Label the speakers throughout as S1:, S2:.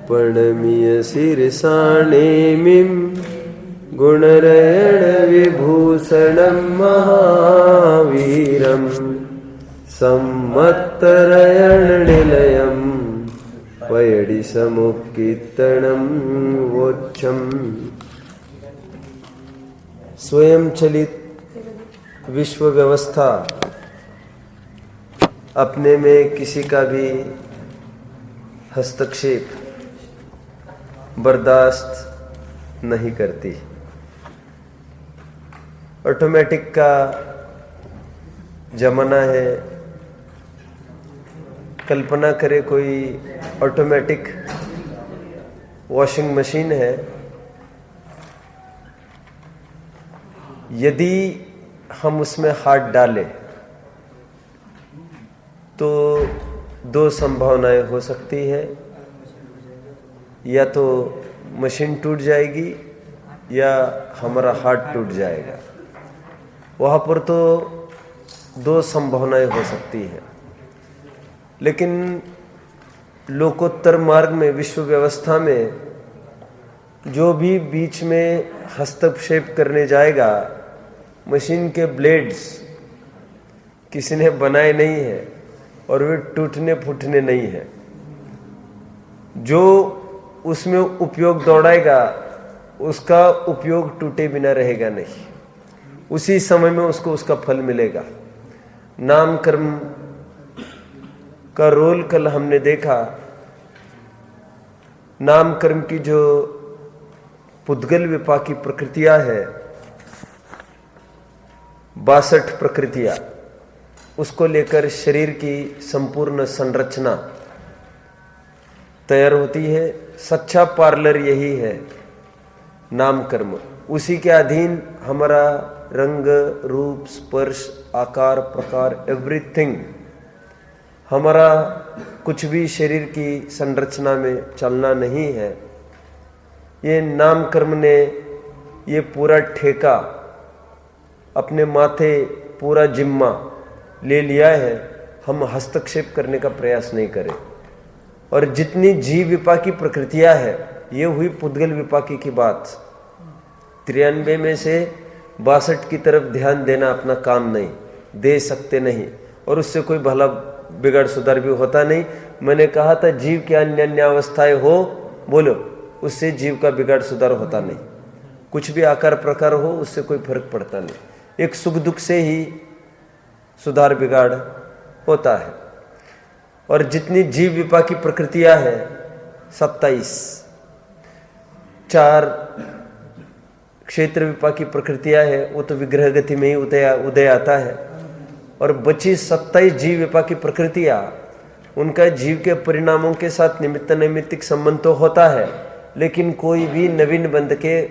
S1: प्रणमीय शीर्षाणेमिं गुणरयण विभूषणं महावीरं सम्मत्तरयण निलयं पयडि समुत्कीर्तनं वोच्छम्। स्वयं चलित विश्व व्यवस्था अपने में किसी का भी हस्तक्षेप बर्दाश्त नहीं करती। ऑटोमेटिक का जमाना है। कल्पना करे कोई ऑटोमेटिक वॉशिंग मशीन है, यदि हम उसमें हाथ डालें तो दो संभावनाएं हो सकती है, या तो मशीन टूट जाएगी या हमारा हाथ टूट जाएगा। वहाँ पर तो दो संभावनाएं हो सकती है। लेकिन लोकोत्तर मार्ग में, विश्व व्यवस्था में जो भी बीच में हस्तक्षेप करने जाएगा, मशीन के ब्लेड्स किसी ने बनाए नहीं है और वे टूटने फूटने नहीं है। जो उसमें उपयोग दौड़ाएगा उसका उपयोग टूटे बिना रहेगा नहीं, उसी समय में उसको उसका फल मिलेगा। नाम कर्म का रोल कल हमने देखा। नाम कर्म की जो पुद्गल विपाकी प्रकृतियां है, 62 प्रकृतियां, उसको लेकर शरीर की संपूर्ण संरचना तैयार होती है। सच्चा पार्लर यही है, नाम कर्म। उसी के अधीन हमारा रंग, रूप, स्पर्श, आकार, प्रकार, एवरीथिंग, हमारा कुछ भी शरीर की संरचना में चलना नहीं है। ये नाम कर्म ने ये पूरा ठेका अपने माथे, पूरा जिम्मा ले लिया है। हम हस्तक्षेप करने का प्रयास नहीं करें। और जितनी जीव विपाकी प्रकृतियां है, ये हुई पुद्गल विपाकी की बात। 93 में से 62 की तरफ ध्यान देना अपना काम नहीं, दे सकते नहीं, और उससे कोई भला बिगड़ सुधार भी होता नहीं। मैंने कहा था जीव की अन्य अन्य अवस्थाएं हो, बोलो, उससे जीव का बिगाड़ सुधार होता नहीं। कुछ भी आकार प्रकार हो, उससे कोई फर्क पड़ता नहीं। एक सुख दुख से ही सुधार बिगाड़ होता है। और जितनी जीव विपाकी प्रकृतियां हैं, 27, 4 क्षेत्र विपाकी प्रकृतियां हैं, वो तो विग्रह गति में ही उदय आता है। और बची 27 जीव विपाकी प्रकृतियां, उनका जीव के परिणामों के साथ निमित्त नैमित्तिक संबंध तो होता है, लेकिन कोई भी नवीन बंध के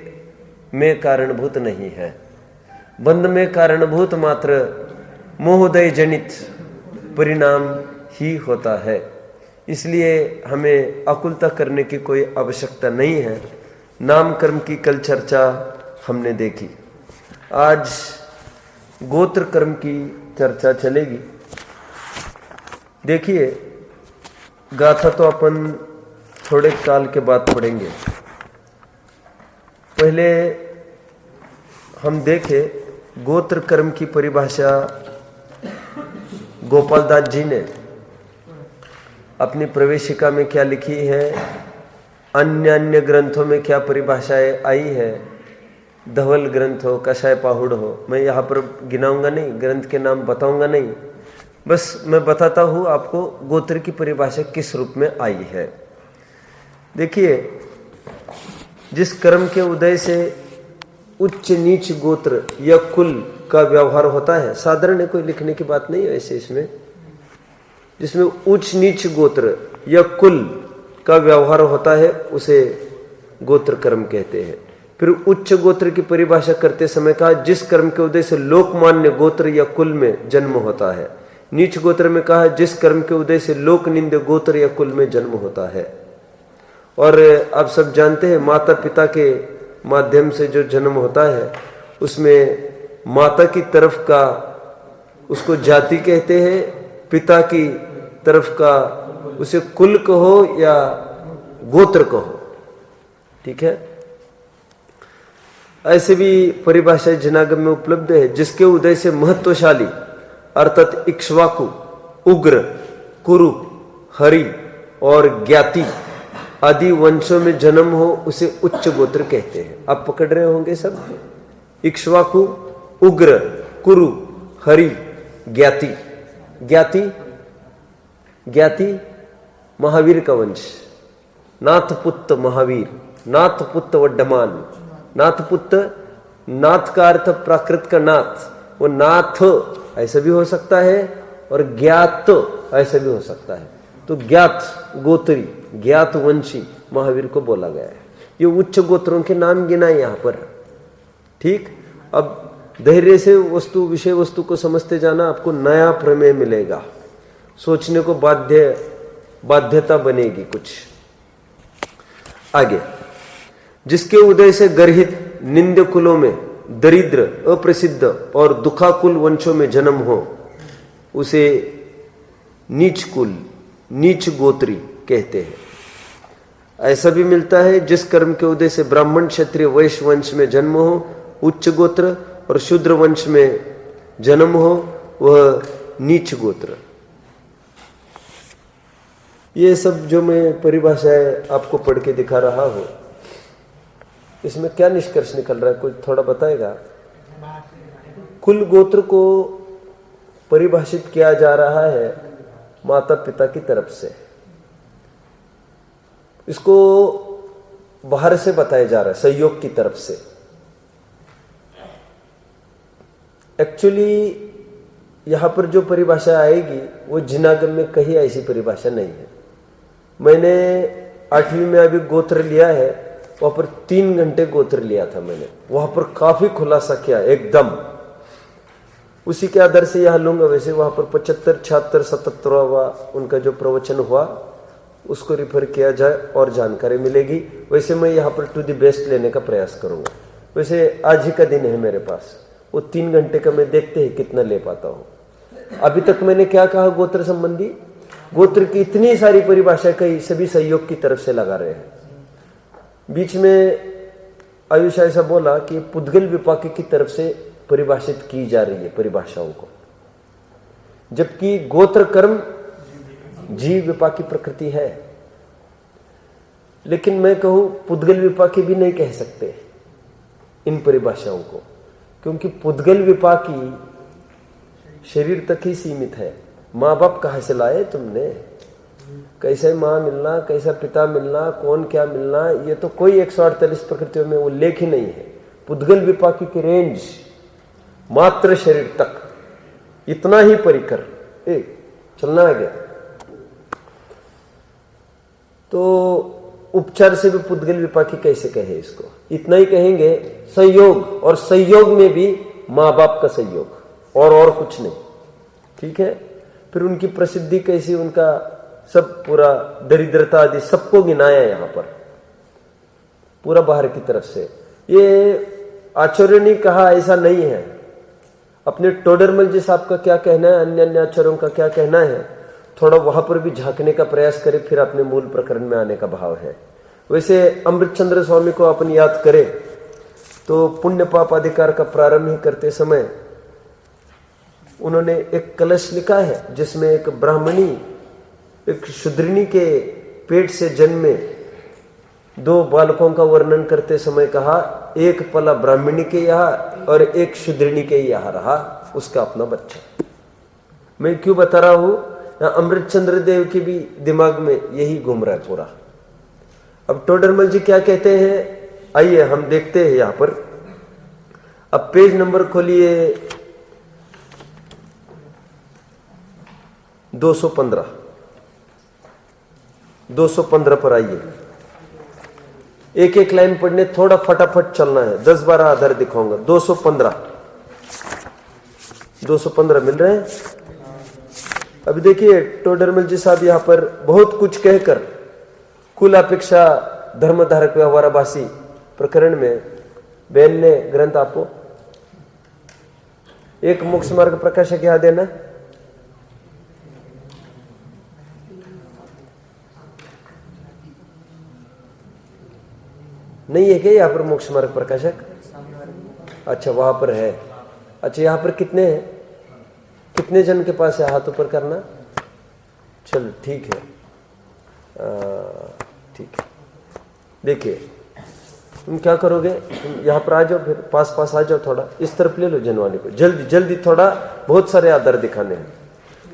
S1: में कारणभूत नहीं है। बंध में कारणभूत मात्र मोहोदय जनित परिणाम ही होता है। इसलिए हमें आकुलता करने की कोई आवश्यकता नहीं है। नाम कर्म की कल चर्चा हमने देखी। आज गोत्र कर्म की चर्चा चलेगी। देखिए, गाथा तो अपन थोड़े काल के बाद पढ़ेंगे। पहले हम देखें गोत्र कर्म की परिभाषा गोपाल दास जी ने अपनी प्रवेशिका में क्या लिखी है, अन्य अन्य ग्रंथों में क्या परिभाषाएं आई है। धवल ग्रंथ हो, कषाय पाहुड़ हो, मैं यहाँ पर गिनाऊंगा नहीं, ग्रंथ के नाम बताऊंगा नहीं, बस मैं बताता हूँ आपको गोत्र की परिभाषा किस रूप में आई है। देखिए, जिस कर्म के उदय से उच्च नीच गोत्र या कुल का व्यवहार होता है, साधारण है, कोई लिखने की बात नहीं है ऐसे इसमें, जिसमें उच्च नीच गोत्र या कुल का व्यवहार होता है, उसे गोत्र कर्म कहते हैं। फिर उच्च गोत्र की परिभाषा करते समय कहा जिस कर्म के उदय से लोकमान्य गोत्र या कुल में जन्म होता है। नीच गोत्र में कहा जिस कर्म के उदय से लोकनिंद गोत्र या कुल में जन्म होता है। और आप सब जानते हैं माता पिता के माध्यम से जो जन्म होता है, उसमें माता की तरफ का उसको जाति कहते हैं, पिता की तरफ का उसे कुल कहो या गोत्र कहो, ठीक है। ऐसे भी परिभाषा जिनागम में उपलब्ध है, जिसके उदय से महत्वशाली अर्थात इक्ष्वाकु, उग्र, कुरु, हरि और ज्ञाति आदि वंशों में जन्म हो उसे उच्च गोत्र कहते हैं। आप पकड़ रहे होंगे सब, इक्ष्वाकु, उग्र, कुरु, हरि, ज्ञाति। ज्ञाति ज्ञाति महावीर का वंश, नाथपुत्र महावीर, नाथपुत्र वड्डमान। नाथपुत्र, नाथ का अर्थ प्राकृत का नाथ, वो नाथ ऐसा भी हो सकता है और ज्ञात ऐसा भी हो सकता है। तो ज्ञात गोत्री, ज्ञात वंशी महावीर को बोला गया है। ये उच्च गोत्रों के नाम गिनाए यहां पर, ठीक। अब धैर्य से वस्तु, विषय वस्तु को समझते जाना, आपको नया प्रमेय मिलेगा, सोचने को बाध्यता बनेगी कुछ आगे। जिसके उदय से गर्हित निंद्य कुलों में दरिद्र, अप्रसिद्ध और दुखाकुल वंशों में जन्म हो उसे नीच कुल, नीच गोत्री कहते हैं। ऐसा भी मिलता है जिस कर्म के उदय से ब्राह्मण, क्षत्रिय, वैश्य वंश में जन्म हो उच्च गोत्र और शूद्र वंश में जन्म हो वह नीच गोत्र। ये सब जो मैं परिभाषाएं आपको पढ़ के दिखा रहा हूं, इसमें क्या निष्कर्ष निकल रहा है, कोई थोड़ा बताएगा? कुल गोत्र को परिभाषित किया जा रहा है माता पिता की तरफ से, इसको बाहर से बताया जा रहा है सहयोग की तरफ से। एक्चुअली यहां पर जो परिभाषा आएगी वो जिनागम में कहीं ऐसी परिभाषा नहीं है। मैंने 8वीं में अभी गोत्र लिया है, वहां पर 3 घंटे गोत्र लिया था मैंने, वहां पर काफी खुलासा किया एकदम। उसी के आधार से यहां लूंगा। वैसे वहां पर 75, 76, 77वां उनका जो प्रवचन हुआ उसको रिफर किया जाए और जानकारी मिलेगी। वैसे मैं यहाँ पर टू द बेस्ट लेने का प्रयास करूंगा। वैसे आज ही का दिन है मेरे पास, वो 3 घंटे का मैं देखते हैं कितना ले पाता हूँ। अभी तक मैंने क्या कहा गोत्र संबंधी, गोत्र की इतनी सारी परिभाषा कई सभी सहयोग की तरफ से लगा रहे हैं। बीच में आयुष ऐसा बोला कि पुद्गल विपाकी की तरफ से परिभाषित की जा रही है परिभाषाओं को, जबकि गोत्र कर्म जीव विपाकी प्रकृति है। लेकिन मैं कहूं पुद्गल विपाकी भी नहीं कह सकते इन परिभाषाओं को, क्योंकि पुद्गल विपाकी शरीर तक ही सीमित है। माँ बाप कहाँ से लाए तुमने, कैसे माँ मिलना, कैसा पिता मिलना, कौन क्या मिलना, ये तो कोई 148 प्रकृतियों में उल्लेख ही नहीं है। पुद्गल विपाकी की रेंज मात्र शरीर तक, इतना ही परिकर चलना है गया। तो उपचार से भी पुद्गल विपाकी कैसे कहे इसको, इतना ही कहेंगे संयोग, और संयोग में भी माँ बाप का संयोग और कुछ नहीं, ठीक है। फिर उनकी प्रसिद्धि कैसी, उनका सब पूरा दरिद्रता आदि सबको गिनाया यहां पर पूरा बाहर की तरफ से। ये आचार्य ने कहा ऐसा नहीं है। अपने टोडरमल जी साहब का क्या कहना है, अन्य अन्य आचार्यों का क्या कहना है, थोड़ा वहां पर भी झांकने का प्रयास करें, फिर अपने मूल प्रकरण में आने का भाव है। वैसे अमृतचंद्र स्वामी को अपन याद करें तो पुण्य पाप अधिकार का प्रारंभ ही करते समय उन्होंने एक कलश लिखा है जिसमें एक ब्राह्मणी एक शूद्रनी के पेट से जन्मे 2 बालकों का वर्णन करते समय कहा, एक पला ब्राह्मणी के यहाँ और एक शूद्रनी के यहाँ रहा उसका अपना बच्चा। मैं क्यों बता रहा हूं, अमृतचंद्र देव के भी दिमाग में यही घूम रहा है पूरा। अब टोडरमल जी क्या कहते हैं, आइए हम देखते हैं यहां पर। अब पेज नंबर खोलिए 215 पर आइए। एक एक लाइन पढ़ने, थोड़ा फटाफट चलना है, 10-12 आधार दिखाऊंगा। 215 मिल रहे हैं। अभी देखिए टोडरमल जी साहब यहाँ पर बहुत कुछ कहकर कुल अपेक्षा धर्मधारक व्यवहाराभासी प्रकरण में बहन ने ग्रंथ आपको एक मोक्ष मार्ग प्रकाशक यहाँ देना। नहीं है क्या यहाँ पर मोक्ष मार्ग प्रकाशक? अच्छा वहां पर है। अच्छा यहाँ पर कितने हैं, कितने जन के पास है हाथ ऊपर करना? चलो ठीक है, ठीक है। देखिए तुम क्या करोगे, तुम यहाँ पर आ जाओ, फिर पास पास आ जाओ, थोड़ा इस तरफ ले लो जनवानी को, जल्दी जल्दी, थोड़ा बहुत सारे आदर दिखाने हैं।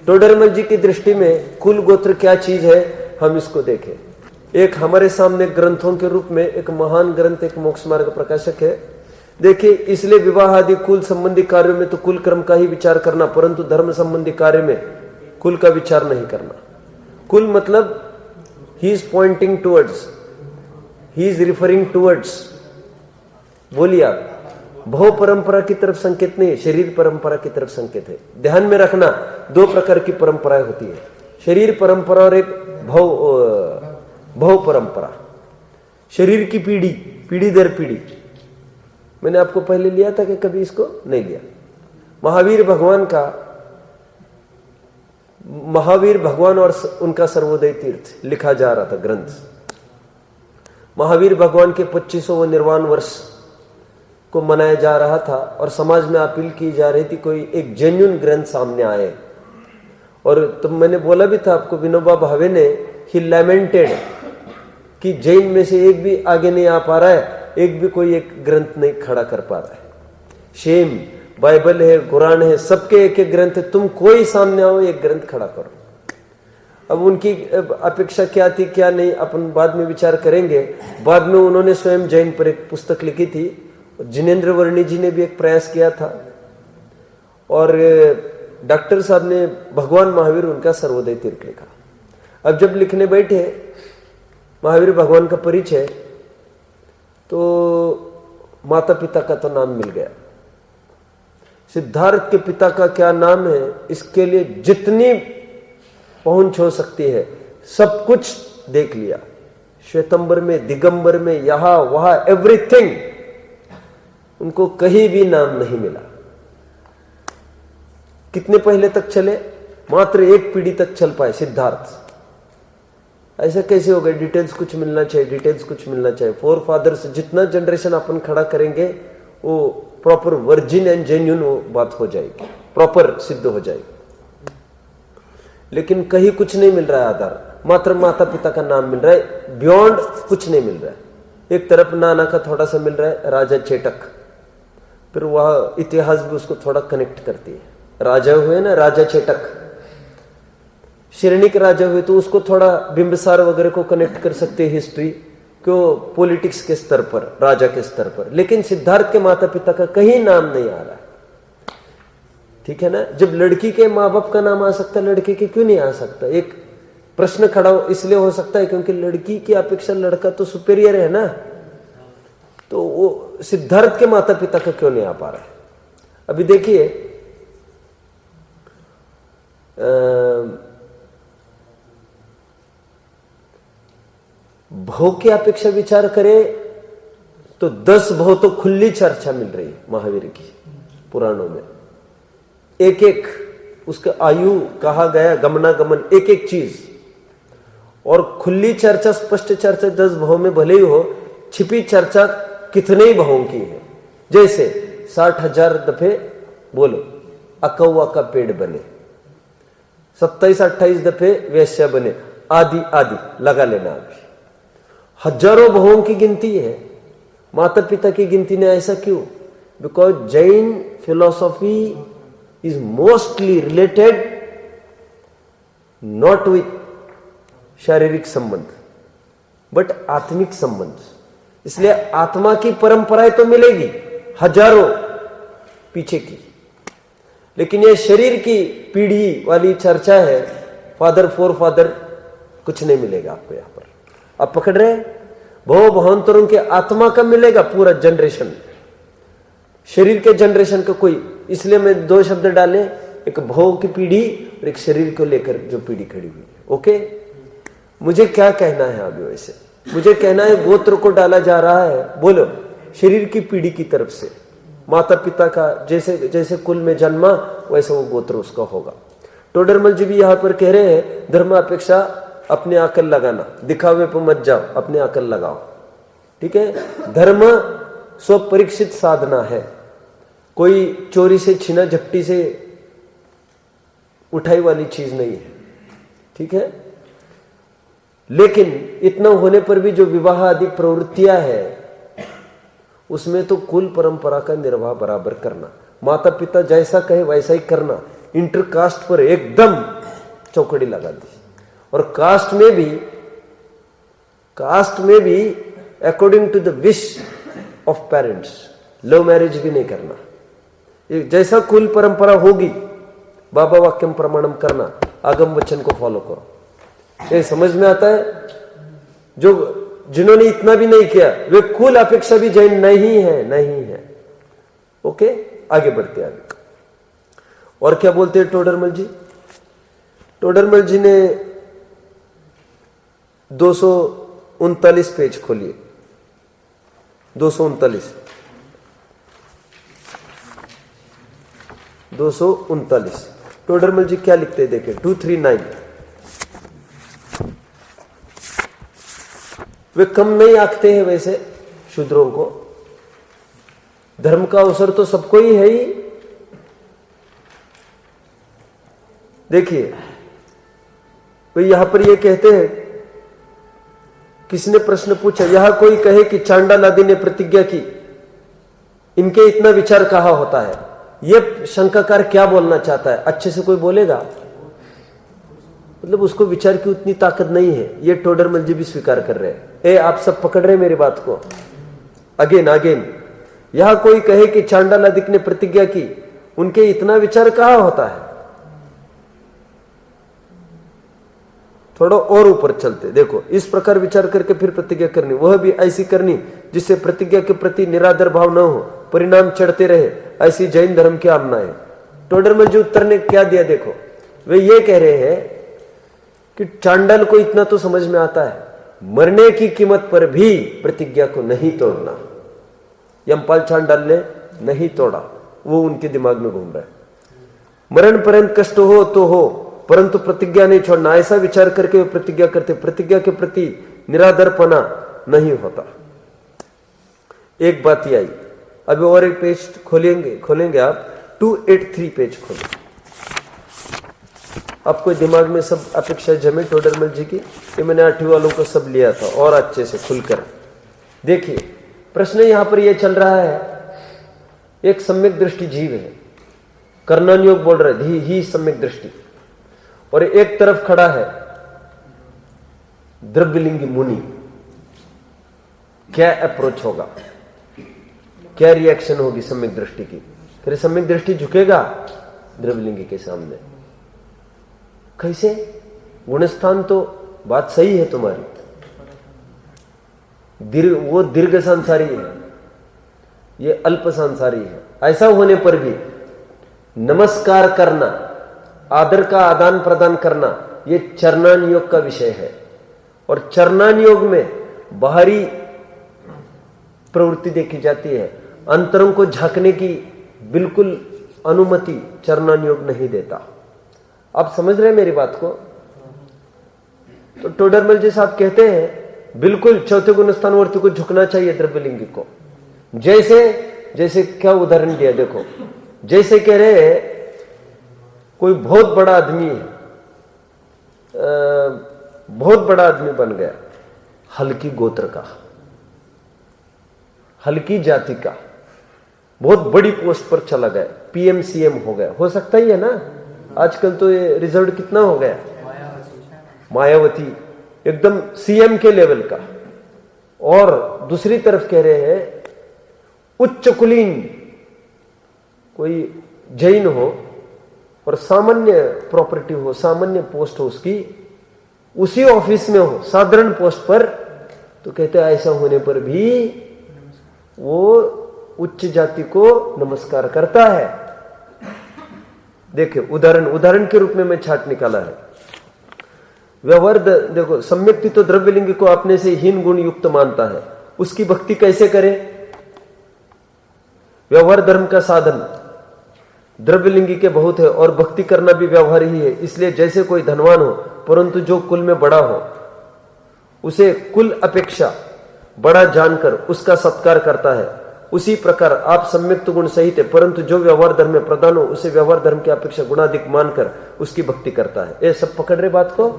S1: टोडरमल जी की दृष्टि में कुल गोत्र क्या चीज है, हम इसको देखें। एक हमारे सामने ग्रंथों के रूप में एक महान ग्रंथ, एक मोक्ष मार्ग प्रकाशक है। देखिए, इसलिए विवाह आदि कुल संबंधी कार्यों में तो कुल क्रम का ही विचार करना, परंतु धर्म संबंधी कार्य में कुल का विचार नहीं करना। कुल मतलब he is pointing towards, he is referring towards. बोलिए आप, भव परंपरा की तरफ संकेत नहीं है, शरीर परंपरा की तरफ संकेत है। ध्यान में रखना, दो प्रकार की परंपराएं होती है, शरीर परंपरा और एक भव परंपरा। शरीर की पीढ़ी, पीढ़ी दर पीढ़ी। मैंने आपको पहले लिया था कि कभी इसको नहीं लिया। महावीर भगवान और उनका सर्वोदय तीर्थ लिखा जा रहा था ग्रंथ। महावीर भगवान के 2500 निर्वाण वर्ष को मनाया जा रहा था और समाज में अपील की जा रही थी कोई एक जेन्युइन ग्रंथ सामने आए। और तो मैंने बोला भी था आपको, विनोबा भावे ने ही लैमेंटेड कि जैन में से एक भी आगे नहीं आ पा रहा है, एक भी कोई एक ग्रंथ नहीं खड़ा कर पा रहा है। शेम, बाइबल है, कुरान है, सबके एक एक ग्रंथ है, तुम कोई सामने आओ एक ग्रंथ खड़ा करो। अब उनकी अपेक्षा क्या थी क्या नहीं, अपन बाद में विचार करेंगे। बाद में उन्होंने स्वयं जैन पर एक पुस्तक लिखी थी, जिनेन्द्र वर्णी जी ने भी एक प्रयास किया था, और डॉक्टर साहब ने भगवान महावीर उनका सर्वोदय तीर्थ लिखा। अब जब लिखने बैठे महावीर भगवान का परिचय, तो माता पिता का तो नाम मिल गया। सिद्धार्थ के पिता का क्या नाम है, इसके लिए जितनी पहुंच हो सकती है सब कुछ देख लिया, श्वेतंबर में, दिगंबर में, यहां वहां, एवरीथिंग। उनको कहीं भी नाम नहीं मिला। कितने पहले तक चले, मात्र एक पीढ़ी तक चल पाए सिद्धार्थ। ऐसा कैसे हो गए? डिटेल्स कुछ मिलना चाहिए, डिटेल्स कुछ मिलना चाहिए। फोर फादर्स, जितना जनरेशन अपन खड़ा करेंगे वो प्रॉपर वर्जिन एंड जेन्युइन वो बात हो जाएगी, प्रॉपर सिद्ध हो जाएगी। लेकिन कहीं कुछ नहीं मिल रहा है आधार, मात्र माता पिता का नाम मिल रहा है, बियॉन्ड कुछ नहीं मिल रहा है। एक तरफ नाना का थोड़ा सा मिल रहा है, राजा चेटक, फिर वह इतिहास भी उसको थोड़ा कनेक्ट करती है। राजा हुए ना, राजा चेटक, श्रेणिक राजा हुए तो उसको थोड़ा बिंबिसार वगैरह को कनेक्ट कर सकते हैं हिस्ट्री, क्यों पॉलिटिक्स के स्तर पर, राजा के स्तर पर। लेकिन सिद्धार्थ के माता पिता का कहीं नाम नहीं आ रहा है, ठीक है ना। जब लड़की के माँ बाप का नाम आ सकता है, लड़के के क्यों नहीं आ सकता? एक प्रश्न खड़ा इसलिए हो सकता है क्योंकि लड़की की अपेक्षा लड़का तो सुपेरियर है ना, तो वो सिद्धार्थ के माता पिता का क्यों नहीं आ पा रहा है? अभी देखिए, भव की अपेक्षा विचार करें तो 10 भव तो खुली चर्चा मिल रही है महावीर की पुराणों में। एक एक उसका आयु कहा गया, गमनागमन, एक एक चीज, और खुली चर्चा, स्पष्ट चर्चा 10 भव में भले ही हो, छिपी चर्चा कितने ही भवों की है। जैसे 60,000 दफे बोलो अकौवा का पेड़ बने, 27-28 दफे वैश्या बने, आदि आदि लगा लेना। अभी हजारों भवों की गिनती है, माता पिता की गिनती ने। ऐसा क्यों? Because Jain philosophy is mostly related not with शारीरिक संबंध बट आत्मिक संबंध। इसलिए आत्मा की परंपराएं तो मिलेगी हजारों पीछे की, लेकिन ये शरीर की पीढ़ी वाली चर्चा है, फादर फोर फादर, कुछ नहीं मिलेगा आपको यहां पर। आप पकड़ रहे हैं? भव भावांतरों के आत्मा का मिलेगा पूरा जनरेशन, शरीर के जनरेशन का कोई। इसलिए मैं 2 शब्द डाले, एक भव की पीढ़ी और एक शरीर को लेकर जो पीढ़ी खड़ी हुई है। ओके, मुझे क्या कहना है अभी? वैसे मुझे कहना है गोत्र को डाला जा रहा है, बोलो, शरीर की पीढ़ी की तरफ से। माता पिता का जैसे जैसे कुल में जन्मा वैसे वो गोत्र उसका होगा। टोडरमल जी भी यहां पर कह रहे हैं, धर्म अपेक्षा अपने अकल लगाना, दिखावे पर मत जाओ, अपने अकल लगाओ। ठीक है। धर्म स्वपरीक्षित साधना है, कोई चोरी से छीना झपटी से उठाई वाली चीज नहीं है, ठीक है। लेकिन इतना होने पर भी जो विवाह आदि प्रवृत्तियां है उसमें तो कुल परंपरा का निर्वाह बराबर करना, माता पिता जैसा कहे वैसा ही करना, इंटरकास्ट पर एकदम चौकड़ी लगा दी। और कास्ट में भी according to the wish of parents love marriage भी नहीं करना। जैसा कुल परंपरा होगी बाबा वाक्यम प्रमाणम करना, आगम वचन को फॉलो करो। ये समझ में आता है? जिन्होंने इतना भी नहीं किया वे कुल अपेक्षा भी जैन नहीं है। ओके, आगे बढ़ते आगे। और क्या बोलते हैं टोडरमल जी? टोडरमल जी ने 239 पेज खोलिए, 239 टोडरमल जी क्या लिखते हैं देखें। 239 वे कम नहीं आंकते हैं वैसे शूद्रों को, धर्म का अवसर तो सबको ही है ही। देखिए वे यहां पर ये कहते हैं, किसने प्रश्न पूछा, यहां कोई कहे कि चांडाल आदि ने प्रतिज्ञा की, इनके इतना विचार कहाँ होता है। ये शंकाकार क्या बोलना चाहता है? अच्छे से कोई बोलेगा? मतलब उसको विचार की उतनी ताकत नहीं है, ये टोडरमल जी भी स्वीकार कर रहे हैं। आप सब पकड़ रहे हैं मेरी बात को? अगेन यहां कोई कहे कि चांडाल आदि ने प्रतिज्ञा की, उनके इतना विचार कहाँ होता है। थोड़ा और ऊपर चलते, देखो इस प्रकार विचार करके फिर प्रतिज्ञा करनी, वह भी ऐसी करनी जिससे प्रतिज्ञा के प्रति निरादर भाव न हो, परिणाम चढ़ते रहे, ऐसी जैन धर्म की आमना है। टोडरमल जी उत्तर ने क्या दिया देखो, वे ये कह रहे हैं कि चांडाल को इतना तो समझ में आता है, मरने की कीमत पर भी प्रतिज्ञा को नहीं तोड़ना। यमपाल चांडाल ने नहीं तोड़ा, वो उनके दिमाग में घूम रहा है। मरण पर्यंत कष्ट हो तो हो, परंतु प्रतिज्ञा नहीं छोड़ना, ऐसा विचार करके वे प्रतिज्ञा करते, प्रतिज्ञा के प्रति निरादरपना नहीं होता। एक बात ही आई। अभी और एक पेज खोलेंगे आप 283 पेज खोलें। आपको दिमाग में सब अपेक्षा जमे टोडरमल जी की, ये मैंने 8वीं वालों को सब लिया था और अच्छे से खुलकर देखिए। प्रश्न यहां पर यह चल रहा है, एक सम्यक दृष्टि जीव है, कर्णन योग बोल रहे ही सम्यक दृष्टि, और एक तरफ खड़ा है द्रव्यलिंगी मुनि। क्या अप्रोच होगा, क्या रिएक्शन होगी सम्यक दृष्टि की? फिर सम्यक दृष्टि झुकेगा द्रव्यलिंगी के सामने? कैसे? गुणस्थान तो बात सही है तुम्हारी, वो दीर्घ सांसारी है, ये अल्प सांसारी है। ऐसा होने पर भी नमस्कार करना, आदर का आदान प्रदान करना, ये चरणान योग का विषय है। और चरणान योग में बाहरी प्रवृत्ति देखी जाती है, अंतरंग को झांकने की बिल्कुल अनुमति चरणान योग नहीं देता। आप समझ रहे हैं मेरी बात को? तो टोडरमल जी साहब कहते हैं बिल्कुल चौथे गुणस्थानवर्ती को झुकना चाहिए द्रव्यलिंगी को। जैसे क्या उदाहरण दिया देखो, जैसे कह रहे हैं कोई बहुत बड़ा आदमी है, बहुत बड़ा आदमी बन गया, हल्की गोत्र का, हल्की जाति का, बहुत बड़ी पोस्ट पर चला गया, पीएम सीएम हो गया, हो सकता ही है ना। आजकल तो ये रिजल्ट कितना हो गया, मायावती एकदम सीएम के लेवल का। और दूसरी तरफ कह रहे हैं उच्च कुलीन कोई जैन हो और सामान्य प्रॉपर्टी हो, सामान्य पोस्ट हो उसकी, उसी ऑफिस में हो, साधारण पोस्ट पर, तो कहते हैं ऐसा होने पर भी वो उच्च जाति को नमस्कार करता है। देखिए उदाहरण के रूप में मैं छाट निकाला है। व्यवहार देखो, सम्यक्ति तो द्रव्यलिंगी को अपने से हीन गुण युक्त मानता है, उसकी भक्ति कैसे करे? व्यवहार धर्म का साधन द्रव्यलिंगी के बहुत है और भक्ति करना भी व्यवहार ही है। इसलिए जैसे कोई धनवान हो परंतु जो कुल में बड़ा हो, उसे कुल अपेक्षा बड़ा जानकर उसका सत्कार करता है, उसी प्रकार आप सम्यक्त गुण सहित है, परंतु जो व्यवहार धर्म में प्रधान हो उसे व्यवहार धर्म की अपेक्षा गुणाधिक मानकर उसकी भक्ति करता है। ये सब पकड़ रहे बात को?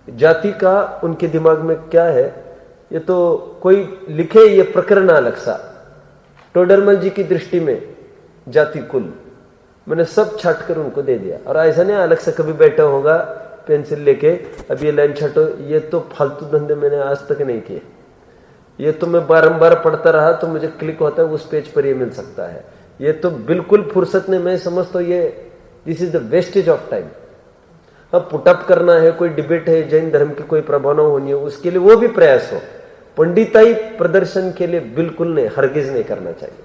S1: जाति का उनके दिमाग में क्या है, ये तो कोई लिखे ये प्रकरण अलग सा। टोडरमल जी की दृष्टि में जाति कुल मैंने सब छाट कर उनको दे दिया, और ऐसा नहीं अलग से कभी बैठा होगा पेंसिल लेके अब ये लाइन छाटो, ये तो फालतू धंधे मैंने आज तक नहीं किए। ये तो मैं बारंबार पढ़ता रहा तो मुझे क्लिक होता है उस पेज पर ये मिल सकता है। ये तो बिल्कुल फुर्सत नहीं, मैं समझता हूँ ये this is the wastage of time. अब पुटअप करना है, कोई डिबेट है, जैन धर्म की कोई प्रभावना होनी है, उसके लिए वो भी प्रयास हो, पंडिताई प्रदर्शन के लिए बिल्कुल नहीं, हरगिज नहीं करना चाहिए।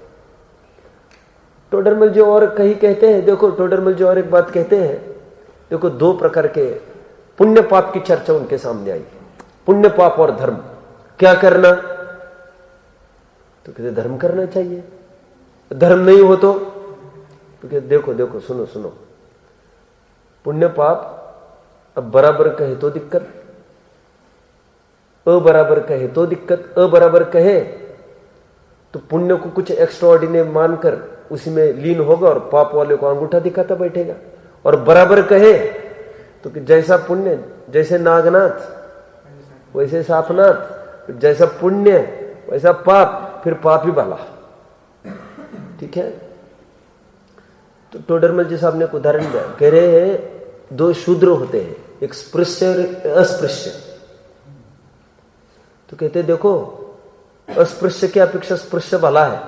S1: टोडरमल जी और कहीं कहते हैं, देखो टोडरमल जी और एक बात कहते हैं, देखो दो प्रकार के पुण्य पाप की चर्चा उनके सामने आई, पुण्य पाप और धर्म। क्या करना? तो कहते धर्म करना चाहिए। धर्म नहीं हो तो कहते देखो देखो सुनो सुनो, पुण्य पाप अब बराबर कहे तो दिक्कत, अबराबर कहे तो दिक्कत। अबराबर कहे तो पुण्य को कुछ एक्स्ट्रा ऑर्डिनरी मानकर उसी में लीन होगा और पाप वाले को अंगूठा दिखाता बैठेगा। और बराबर कहे तो कि जैसा पुण्य जैसे नागनाथ वैसे सापनाथ, जैसा पुण्य वैसा पाप, फिर पाप ही भला। ठीक है? तो टोडरमल जी साहब ने एक उदाहरण दिया, कह रहे हैं दो शूद्र होते हैं, एक स्पृश्य और एक अस्पृश्य। तो कहते देखो अस्पृश्य की अपेक्षा स्पृश्य भला है।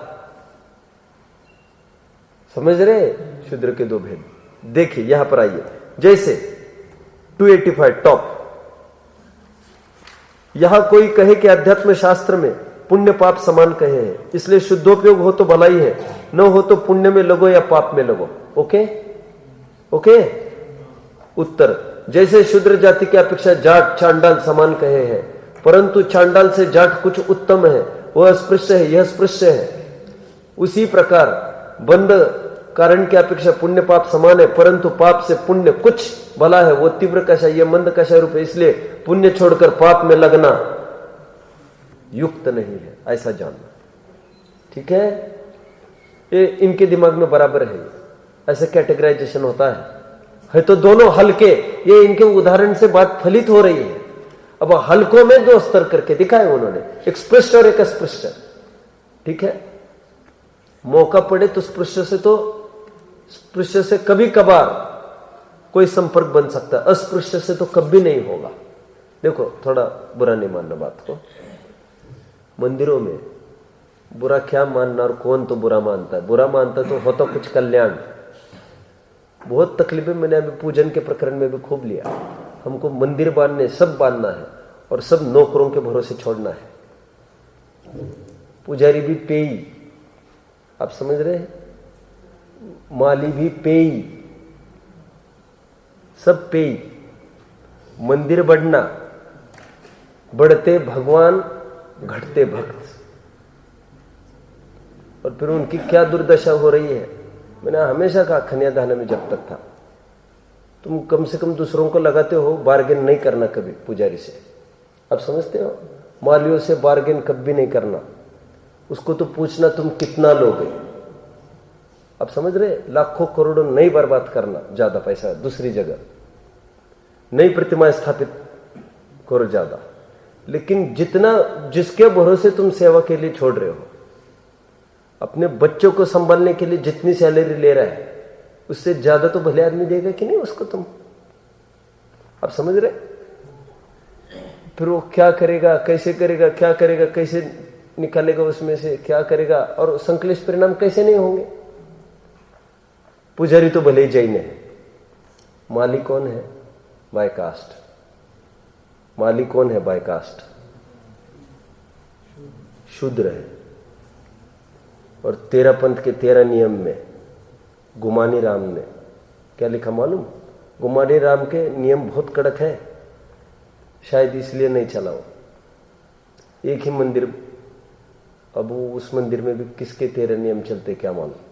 S1: समझ रहे शूद्र के दो भेद? देखिए यहां पर आइए, जैसे 285 टॉप, यहां कोई कहे कि अध्यात्म शास्त्र में पुण्य पाप समान कहे हैं, इसलिए शुद्धोपयोग हो तो भलाई है, न हो तो पुण्य में लगो या पाप में लगो। Okay okay? उत्तर, जैसे शूद्र जाति की अपेक्षा जाट चांडाल समान कहे हैं, परंतु चांडाल से जाट कुछ उत्तम है, वह अस्पृश्य है, यह स्पृश्य है। उसी प्रकार बंद कारण की अपेक्षा पुण्य पाप समान है, परंतु पाप से पुण्य कुछ भला है, वो तीव्र कषाय, यह मंद कषाय रूप है, इसलिए पुण्य छोड़कर पाप में लगना युक्त नहीं है, ऐसा जानना। ठीक है? ये इनके दिमाग में बराबर है, ऐसे कैटेगराइजेशन होता है तो दोनों हल्के, ये इनके उदाहरण से बात फलित हो रही है। अब हल्कों में दो स्तर करके दिखाए उन्होंने, एक स्पृश्य और एक अस्पृश्य। ठीक है? मौका पड़े तो स्पृश्य से कभी कभार कोई संपर्क बन सकता है, अस्पृश्य से तो कभी नहीं होगा। देखो थोड़ा बुरा नहीं मानना बात को, मंदिरों में बुरा क्या मानना, और कौन तो बुरा मानता है, बुरा मानता तो होता कुछ कल्याण। बहुत तकलीफें मैंने अभी पूजन के प्रकरण में भी खूब लिया। हमको मंदिर बांधने सब बांधना है और सब नौकरों के भरोसे छोड़ना है। पुजारी भी पेई, आप समझ रहे हैं, माली भी पेई, सब पेई। मंदिर बढ़ना, बढ़ते भगवान घटते भक्त, और फिर उनकी क्या दुर्दशा हो रही है। मैंने हमेशा कहा कन्यादान में जब तक था, तुम कम से कम दूसरों को लगाते हो, बार्गेन नहीं करना कभी पुजारी से। आप समझते हो? मालियों से बार्गेन कभी नहीं करना, उसको तो पूछना तुम कितना लोगे। आप समझ रहे? लाखों करोड़ों नहीं बर्बाद करना ज्यादा पैसा दूसरी जगह, नई प्रतिमा स्थापित करो ज्यादा, लेकिन जितना जिसके भरोसे तुम सेवा के लिए छोड़ रहे हो, अपने बच्चों को संभालने के लिए जितनी सैलरी ले रहा है उससे ज्यादा तो भले आदमी देगा कि नहीं उसको तुम। आप समझ रहे? फिर वो क्या करेगा, कैसे करेगा, क्या करेगा, कैसे निकालेगा उसमें से, क्या करेगा, और संकलेश परिणाम कैसे नहीं होंगे। पुजारी तो भले ही जैन है, माली कौन है? Bye cast. माली कौन है? बाय कास्ट, शूद्र है। और 13 पंथ के 13 नियम में गुमानी राम ने क्या लिखा मालूम? गुमानी राम के नियम बहुत कड़क है, शायद इसलिए नहीं चला वो। एक ही मंदिर, अब वो उस मंदिर में भी किसके 13 नियम चलते क्या मालूम।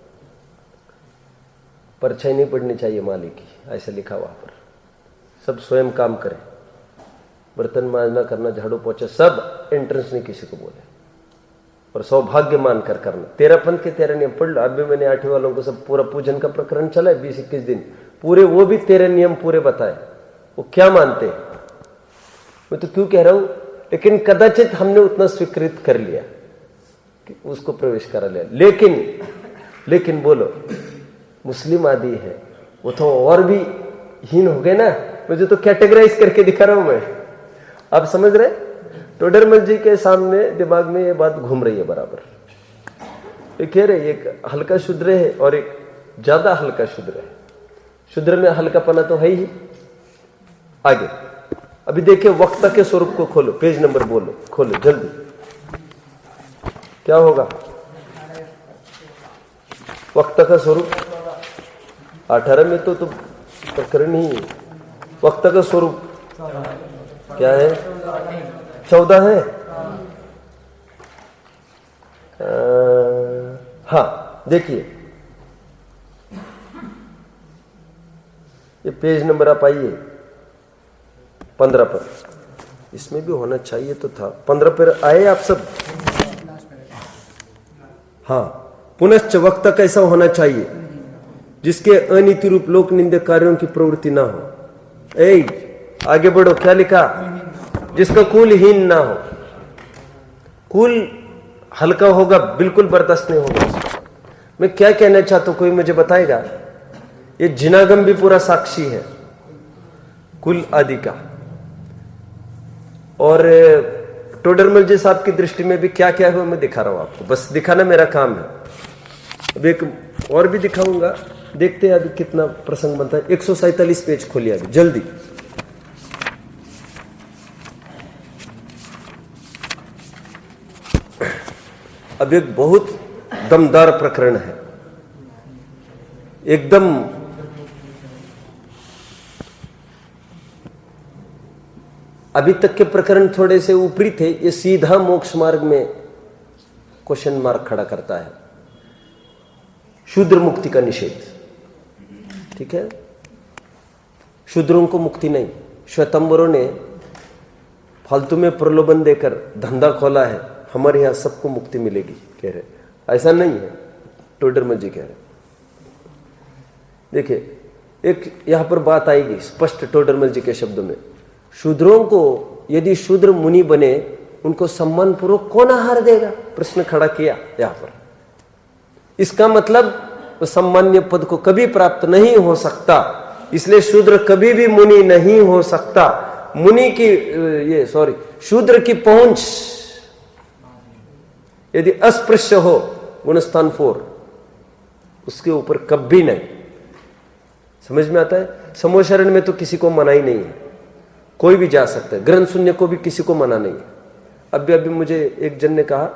S1: परछाई नहीं पड़नी चाहिए माली की, ऐसा लिखा वहां पर। सब स्वयं काम करें, बर्तन मांजना, करना, झाड़ू पोछा, सब एंट्रेंस नहीं किसी को बोले, और सौभाग्य मानकर करना। 13 पंथ के 13 नियम पढ़ लो। अभी मैंने 8वीं वालों को सब पूरा पूजन का प्रकरण चला है 20-21 दिन पूरे, वो भी 13 नियम पूरे बताए। वो क्या मानते, मैं तो क्यों कह रहा हूं, लेकिन कदाचित हमने उतना स्वीकृत कर लिया कि उसको प्रवेश करा लिया। लेकिन बोलो, मुस्लिम आदि है वो तो और भी हीन हो गए ना। मुझे तो कैटेगराइज करके दिखा रहा हूं मैं, आप समझ रहे। टोडरमल जी के सामने दिमाग में ये बात घूम रही है बराबर। ये कह रहे एक हल्का शूद्र है और एक ज्यादा हल्का शूद्र है। शूद्र में हल्कापना तो है ही। आगे अभी देखिए, वक्ता के स्वरूप को खोलो, पेज नंबर बोलो, खोलो जल्दी। क्या होगा वक्ता का स्वरूप? 18 में तो प्रकरण ही। वक्ता का स्वरूप क्या है? 14 है। हाँ देखिए, ये पेज नंबर आप आइए 15 पर। इसमें भी होना चाहिए तो था। 15 पर आए आप सब? हाँ, पुनश्च वक्ता कैसा होना चाहिए? जिसके अनीति रूप लोक निंदक कार्यों की प्रवृत्ति ना हो। आगे बढ़ो, क्या लिखा? जिसका कुल हीन ना हो। कुल हल्का होगा, बिल्कुल बर्दाश्त नहीं होगा। मैं क्या कहना चाहता हूं, कोई मुझे बताएगा? ये जिनागम भी पूरा साक्षी है कुल आदि का। और टोडरमल जी साहब की दृष्टि में भी क्या क्या है मैं दिखा रहा हूं आपको, बस दिखाना मेरा काम है। अब एक और भी दिखाऊंगा, देखते हैं अभी कितना प्रसंग बनता है। 147 पेज खोलिए अभी जल्दी। अब एक बहुत दमदार प्रकरण है, एकदम अभी तक के प्रकरण थोड़े से ऊपरी थे, ये सीधा मोक्ष मार्ग में क्वेश्चन मार्क खड़ा करता है। शूद्र मुक्ति का निषेध, ठीक है। शूद्रों को मुक्ति नहीं। श्वेतंबरों ने फालतू में प्रलोभन देकर धंधा खोला है, हमारे यहां सबको मुक्ति मिलेगी कह रहे। ऐसा नहीं है, टोडरमल जी कह रहे। देखिए, एक यहां पर बात आएगी स्पष्ट टोडरमल जी के शब्दों में। शूद्रों को यदि शूद्र मुनि बने, उनको सम्मान पूर्वक कौन आहार देगा? प्रश्न खड़ा किया यहां पर। इसका मतलब वो सम्मान्य पद को कभी प्राप्त नहीं हो सकता, इसलिए शूद्र कभी भी मुनि नहीं हो सकता। मुनि की शूद्र की पहुंच यदि अस्पृश्य हो, गुणस्थान 4, उसके ऊपर कभी नहीं। समझ में आता है? समूह शरण में तो किसी को मना ही नहीं है, कोई भी जा सकता है। ग्रंथ सुनने को भी किसी को मना नहीं है। अभी मुझे एक जन ने कहा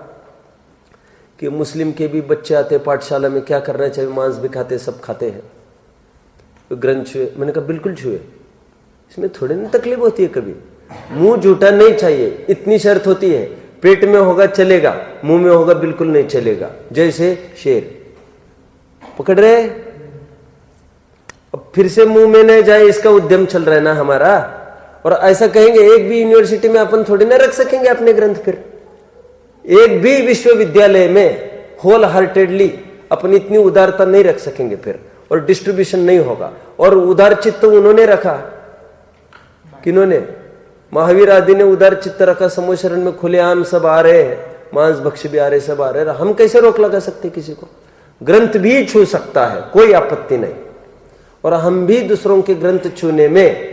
S1: कि मुस्लिम के भी बच्चे आते पाठशाला में, क्या करना चाहिए? मांस भी खाते, सब खाते हैं, तो ग्रंथ छुए। मैंने कहा बिल्कुल छुए, इसमें थोड़ी ना तकलीफ होती है। कभी मुंह झूठा नहीं चाहिए, इतनी शर्त होती है। पेट में होगा चलेगा, मुंह में होगा बिल्कुल नहीं चलेगा। जैसे शेर पकड़ रहे, अब फिर से मुंह में नहीं जाए, इसका उद्यम चल रहा है ना हमारा। और ऐसा कहेंगे एक भी यूनिवर्सिटी में अपन थोड़ी ना रख सकेंगे अपने ग्रंथ, फिर एक भी विश्वविद्यालय में होल हार्टेडली अपन इतनी उदारता नहीं रख सकेंगे फिर, और डिस्ट्रीब्यूशन नहीं होगा। और उदार चित्त तो उन्होंने रखा, किन्होंने? महावीर आदि ने उदार चित्त रखा। समूह शरण में खुलेआम सब आ रहे हैं, मांस भक्ष भी आ रहे, सब आ रहे। हम कैसे रोक लगा सकते किसी को? ग्रंथ भी छू सकता है, कोई आपत्ति नहीं। और हम भी दूसरों के ग्रंथ छूने में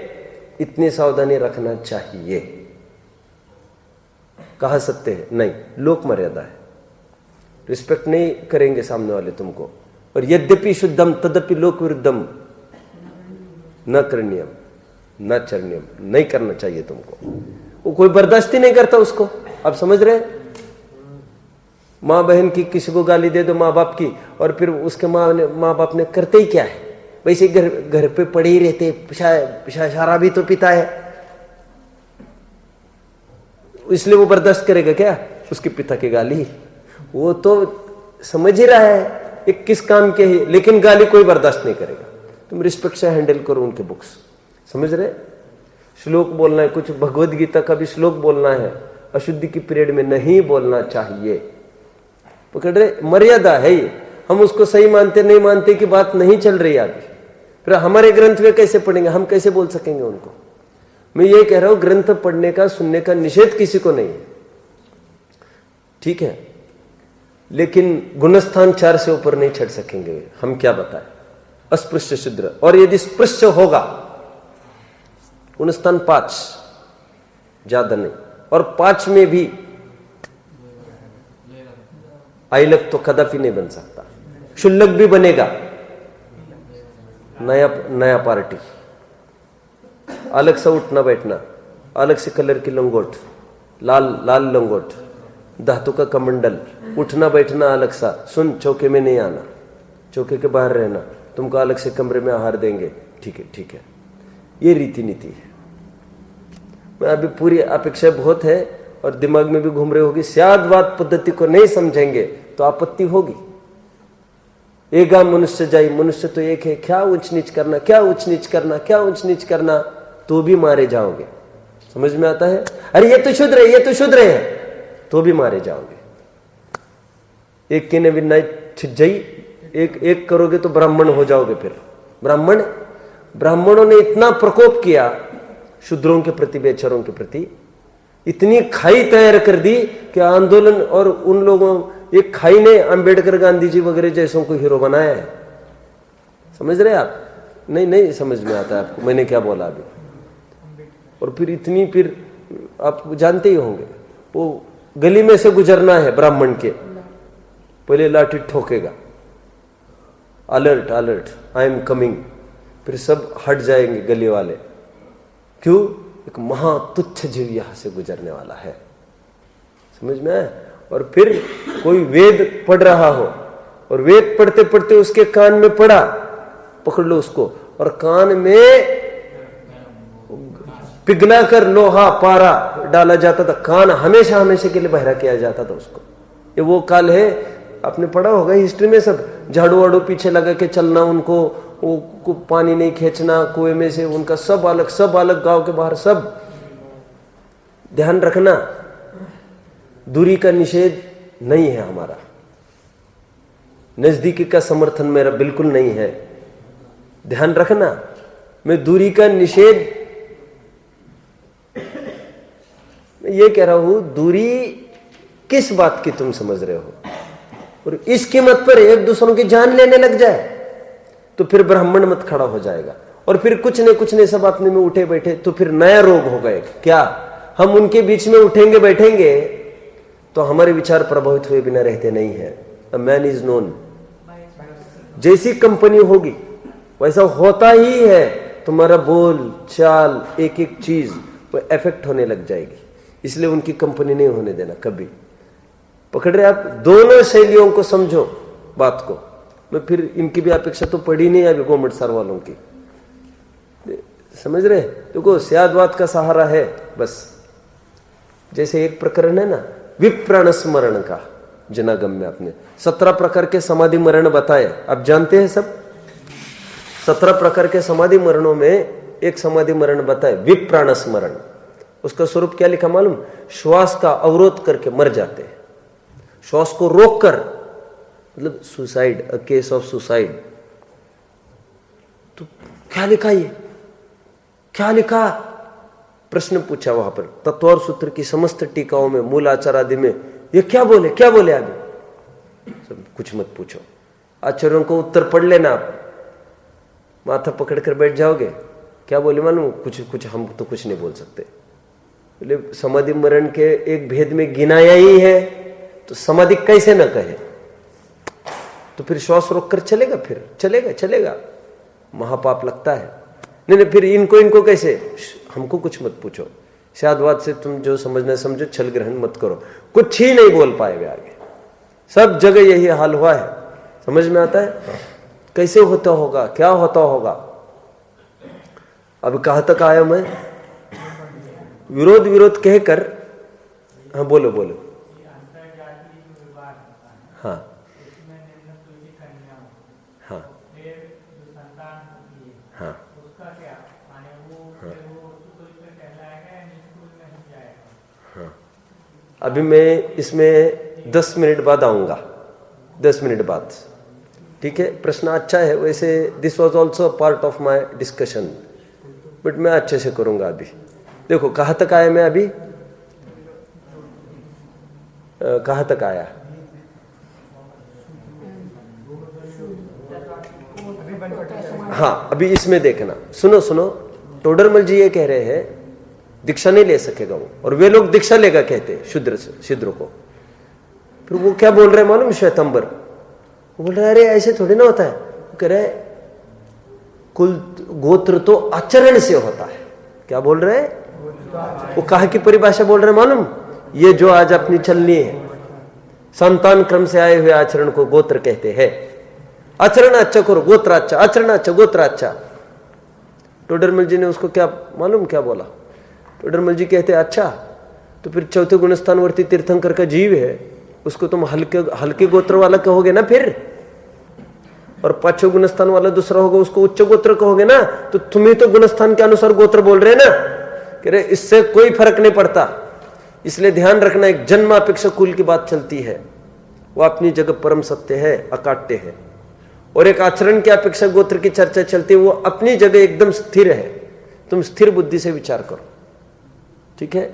S1: इतनी सावधानी रखना चाहिए। कह सकते हैं नहीं, लोक मर्यादा है, रिस्पेक्ट नहीं करेंगे सामने वाले तुमको। और यद्यपि शुद्धम तदपि लोक विरुद्धम न करणीयम न चरणीयम, नहीं करना चाहिए तुमको। वो कोई बर्दाश्त ही नहीं करता उसको। आप समझ रहे? माँ बहन की किसी को गाली दे दो, माँ बाप की, और फिर उसके माँ बाप ने करते ही क्या है? वैसे घर पे पड़े ही रहते, शराबी तो पीता है, इसलिए वो बर्दाश्त करेगा क्या उसके पिता की गाली? वो तो समझ ही रहा है ये किस काम के है, लेकिन गाली कोई बर्दाश्त नहीं करेगा। तुम रिस्पेक्ट से हैंडल करो उनके बुक्स, समझ रहे? श्लोक बोलना है, कुछ भगवद गीता का भी श्लोक बोलना है, अशुद्धि की पीरियड में नहीं बोलना चाहिए। पकड़ रहे, मर्यादा है ये। हम उसको सही मानते नहीं मानते की बात नहीं चल रही आगे। फिर हमारे ग्रंथ में कैसे पढ़ेंगे, हम कैसे बोल सकेंगे उनको। मैं ये कह रहा हूं, ग्रंथ पढ़ने का सुनने का निषेध किसी को नहीं है, ठीक है, लेकिन गुणस्थान 4 से ऊपर नहीं चढ़ सकेंगे। हम क्या बताएं, अस्पृश्य शूद्र, और यदि स्पृश्य होगा गुणस्थान 5, ज्यादा नहीं, और 5 में भी आइलक तो कदापि नहीं बन सकता, शुल्लक भी बनेगा, नया पार्टी, अलग से उठना बैठना, अलग से कलर की लंगोट, लाल लंगोट, धातु का कमंडल, उठना बैठना अलग सा, सुन चौके में नहीं आना, चौके के बाहर रहना, तुमको अलग से कमरे में आहार देंगे, ठीक है, ये रीति नीति है। मैं अभी पूरी अपेक्षा बहुत है और दिमाग में भी घूम रही होगी, स्यादवाद पद्धति को नहीं समझेंगे तो आपत्ति होगी। एगा मनुष्य जाई, मनुष्य तो एक है, क्या ऊंच नीच करना, क्या ऊंच नीच करना, क्या ऊंच नीच करना, तो भी मारे जाओगे। समझ में आता है, अरे ये तो शूद्र है, ये तो शूद्र है, तो भी मारे जाओगे। एक के ने विनाय छिज्जई, एक करोगे तो ब्राह्मण हो जाओगे। फिर ब्राह्मणों ने इतना प्रकोप किया शूद्रों के प्रति, बेचारों के प्रति, इतनी खाई तैयार कर दी कि आंदोलन, और उन लोगों, एक खाई ने अंबेडकर, गांधी जी वगैरह जैसों को हीरो बनाया है। समझ रहे आप? नहीं समझ में आता है आपको मैंने क्या बोला अभी। और फिर आप जानते ही होंगे, वो गली में से गुजरना है ब्राह्मण के, पहले लाठी ठोकेगा, अलर्ट आई एम कमिंग, फिर सब हट जाएंगे गली वाले। क्यों? एक महातुच्छ जीव यहां से गुजरने वाला है। समझ में आया? और फिर कोई वेद पढ़ रहा हो और वेद पढ़ते पढ़ते उसके कान में पड़ा, पकड़ लो उसको, और कान में पिघला कर लोहा पारा डाला जाता था, कान हमेशा के लिए बहरा किया जाता था उसको। ये वो काल है, आपने पढ़ा होगा हिस्ट्री में, सब झाड़ू वाड़ू पीछे लगा के चलना, उनको वो पानी नहीं खींचना कुएं में से, उनका सब अलग, गांव के बाहर सब। ध्यान रखना, दूरी का निषेध नहीं है हमारा, नजदीकी का समर्थन मेरा बिल्कुल नहीं है। ध्यान रखना, मैं दूरी का निषेध ये कह रहा हूं, दूरी किस बात की तुम समझ रहे हो। और इस कीमत पर एक दूसरों की जान लेने लग जाए तो फिर ब्राह्मण मत खड़ा हो जाएगा, और फिर कुछ नहीं सब अपने में उठे बैठे, तो फिर नया रोग हो गए। क्या हम उनके बीच में उठेंगे बैठेंगे तो हमारे विचार प्रभावित हुए बिना रहते नहीं है। अ मैन इज नोन, जैसी कंपनी होगी वैसा होता ही है। तुम्हारा बोल चाल, एक एक चीज वो इफेक्ट होने लग जाएगी, इसलिए उनकी कंपनी नहीं होने देना कभी। पकड़ रहे आप? दोनों शैलियों को समझो बात को। मैं फिर इनकी भी अपेक्षा तो पड़ी नहीं अभी गवर्नमेंट सर वालों की, समझ रहे? देखो स्यादवाद का सहारा है बस। जैसे एक प्रकरण है ना विप्राण स्मरण का, जनागम में आपने 17 प्रकार के समाधि मरण बताए, आप जानते हैं सब। 17 प्रकार के समाधि मरणों में एक समाधि मरण बताए विप्राण स्मरण। उसका स्वरूप क्या लिखा मालूम? श्वास का अवरोध करके मर जाते हैं, श्वास को रोक कर, मतलब suicide, a case of suicide. तो क्या लिखा, ये क्या लिखा? प्रश्न पूछा वहां पर। तत्वार सूत्र की समस्त टीकाओं में, मूल आचार आदि में ये क्या बोले आगे? सब कुछ मत पूछो, आचार्यों को उत्तर पढ़ लेना, आप माथा पकड़ कर बैठ जाओगे। क्या बोले मालूम? कुछ हम तो कुछ नहीं बोल सकते। बोले समाधि मरण के एक भेद में गिनाया ही है, तो समाधि कैसे न कहे? तो फिर श्वास रोक कर चलेगा, फिर चलेगा, महापाप लगता है। नहीं, फिर इनको कैसे? हमको कुछ मत पूछो, शादवाद से तुम जो समझना समझो, छल ग्रहण मत करो। कुछ ही नहीं बोल पाए वे आगे, सब जगह यही हाल हुआ है। समझ में आता है कैसे होता होगा, क्या होता होगा? अब कहां तक आया मैं? विरोध कहकर, हाँ बोलो। हाँ हाँ हाँ अभी मैं इसमें 10 मिनट बाद आऊँगा, 10 मिनट बाद, ठीक है। प्रश्न अच्छा है वैसे, this was also part of my discussion, but मैं अच्छे से करूँगा। अभी देखो कहाँ तक आया मैं, अभी कहाँ तक आया? हाँ, अभी इसमें देखना, सुनो सुनो। टोडरमल जी ये कह रहे हैं दीक्षा नहीं ले सकेगा वो, और वे लोग दीक्षा लेगा कहते हैं शूद्र को। फिर वो क्या बोल रहे हैं मालूम, श्वेतंबर वो बोल रहे हैं अरे ऐसे थोड़ी ना होता है। वो कह रहे कुल गोत्र तो आचरण से होता है। क्या बोल रहे हैं? वो कहा की परिभाषा बोल रहे हैं मालूम, ये जो आज अपनी चलनी है, संतान क्रम से आए हुए आचरण को गोत्र कहते हैं। आचरण अच्छा करो गोत्र अच्छा, आचरण अच्छा गोत्र अच्छा। टोडरमल जी ने उसको क्या मालूम क्या बोला? टोडरमल जी कहते अच्छा तो फिर चौथे गुणस्थानवर्ती तीर्थंकर का जीव है, उसको तुम हल्के गोत्र वाला कहोगे ना फिर, और पांचवें गुणस्थान वाला दूसरा होगा उसको उच्च गोत्र कहोगे ना। तो तुम्हें तो गुणस्थान के अनुसार गोत्र बोल रहे ना, कह रहे इससे कोई फर्क नहीं पड़ता। इसलिए ध्यान रखना, एक जन्मापेक्षा कुल की बात चलती है, वो अपनी जगह परम सत्य है, अकाट्य है। और एक आचरण की अपेक्षा गोत्र की चर्चा चलती है, वो अपनी जगह एकदम स्थिर है। तुम स्थिर बुद्धि से विचार करो, ठीक है।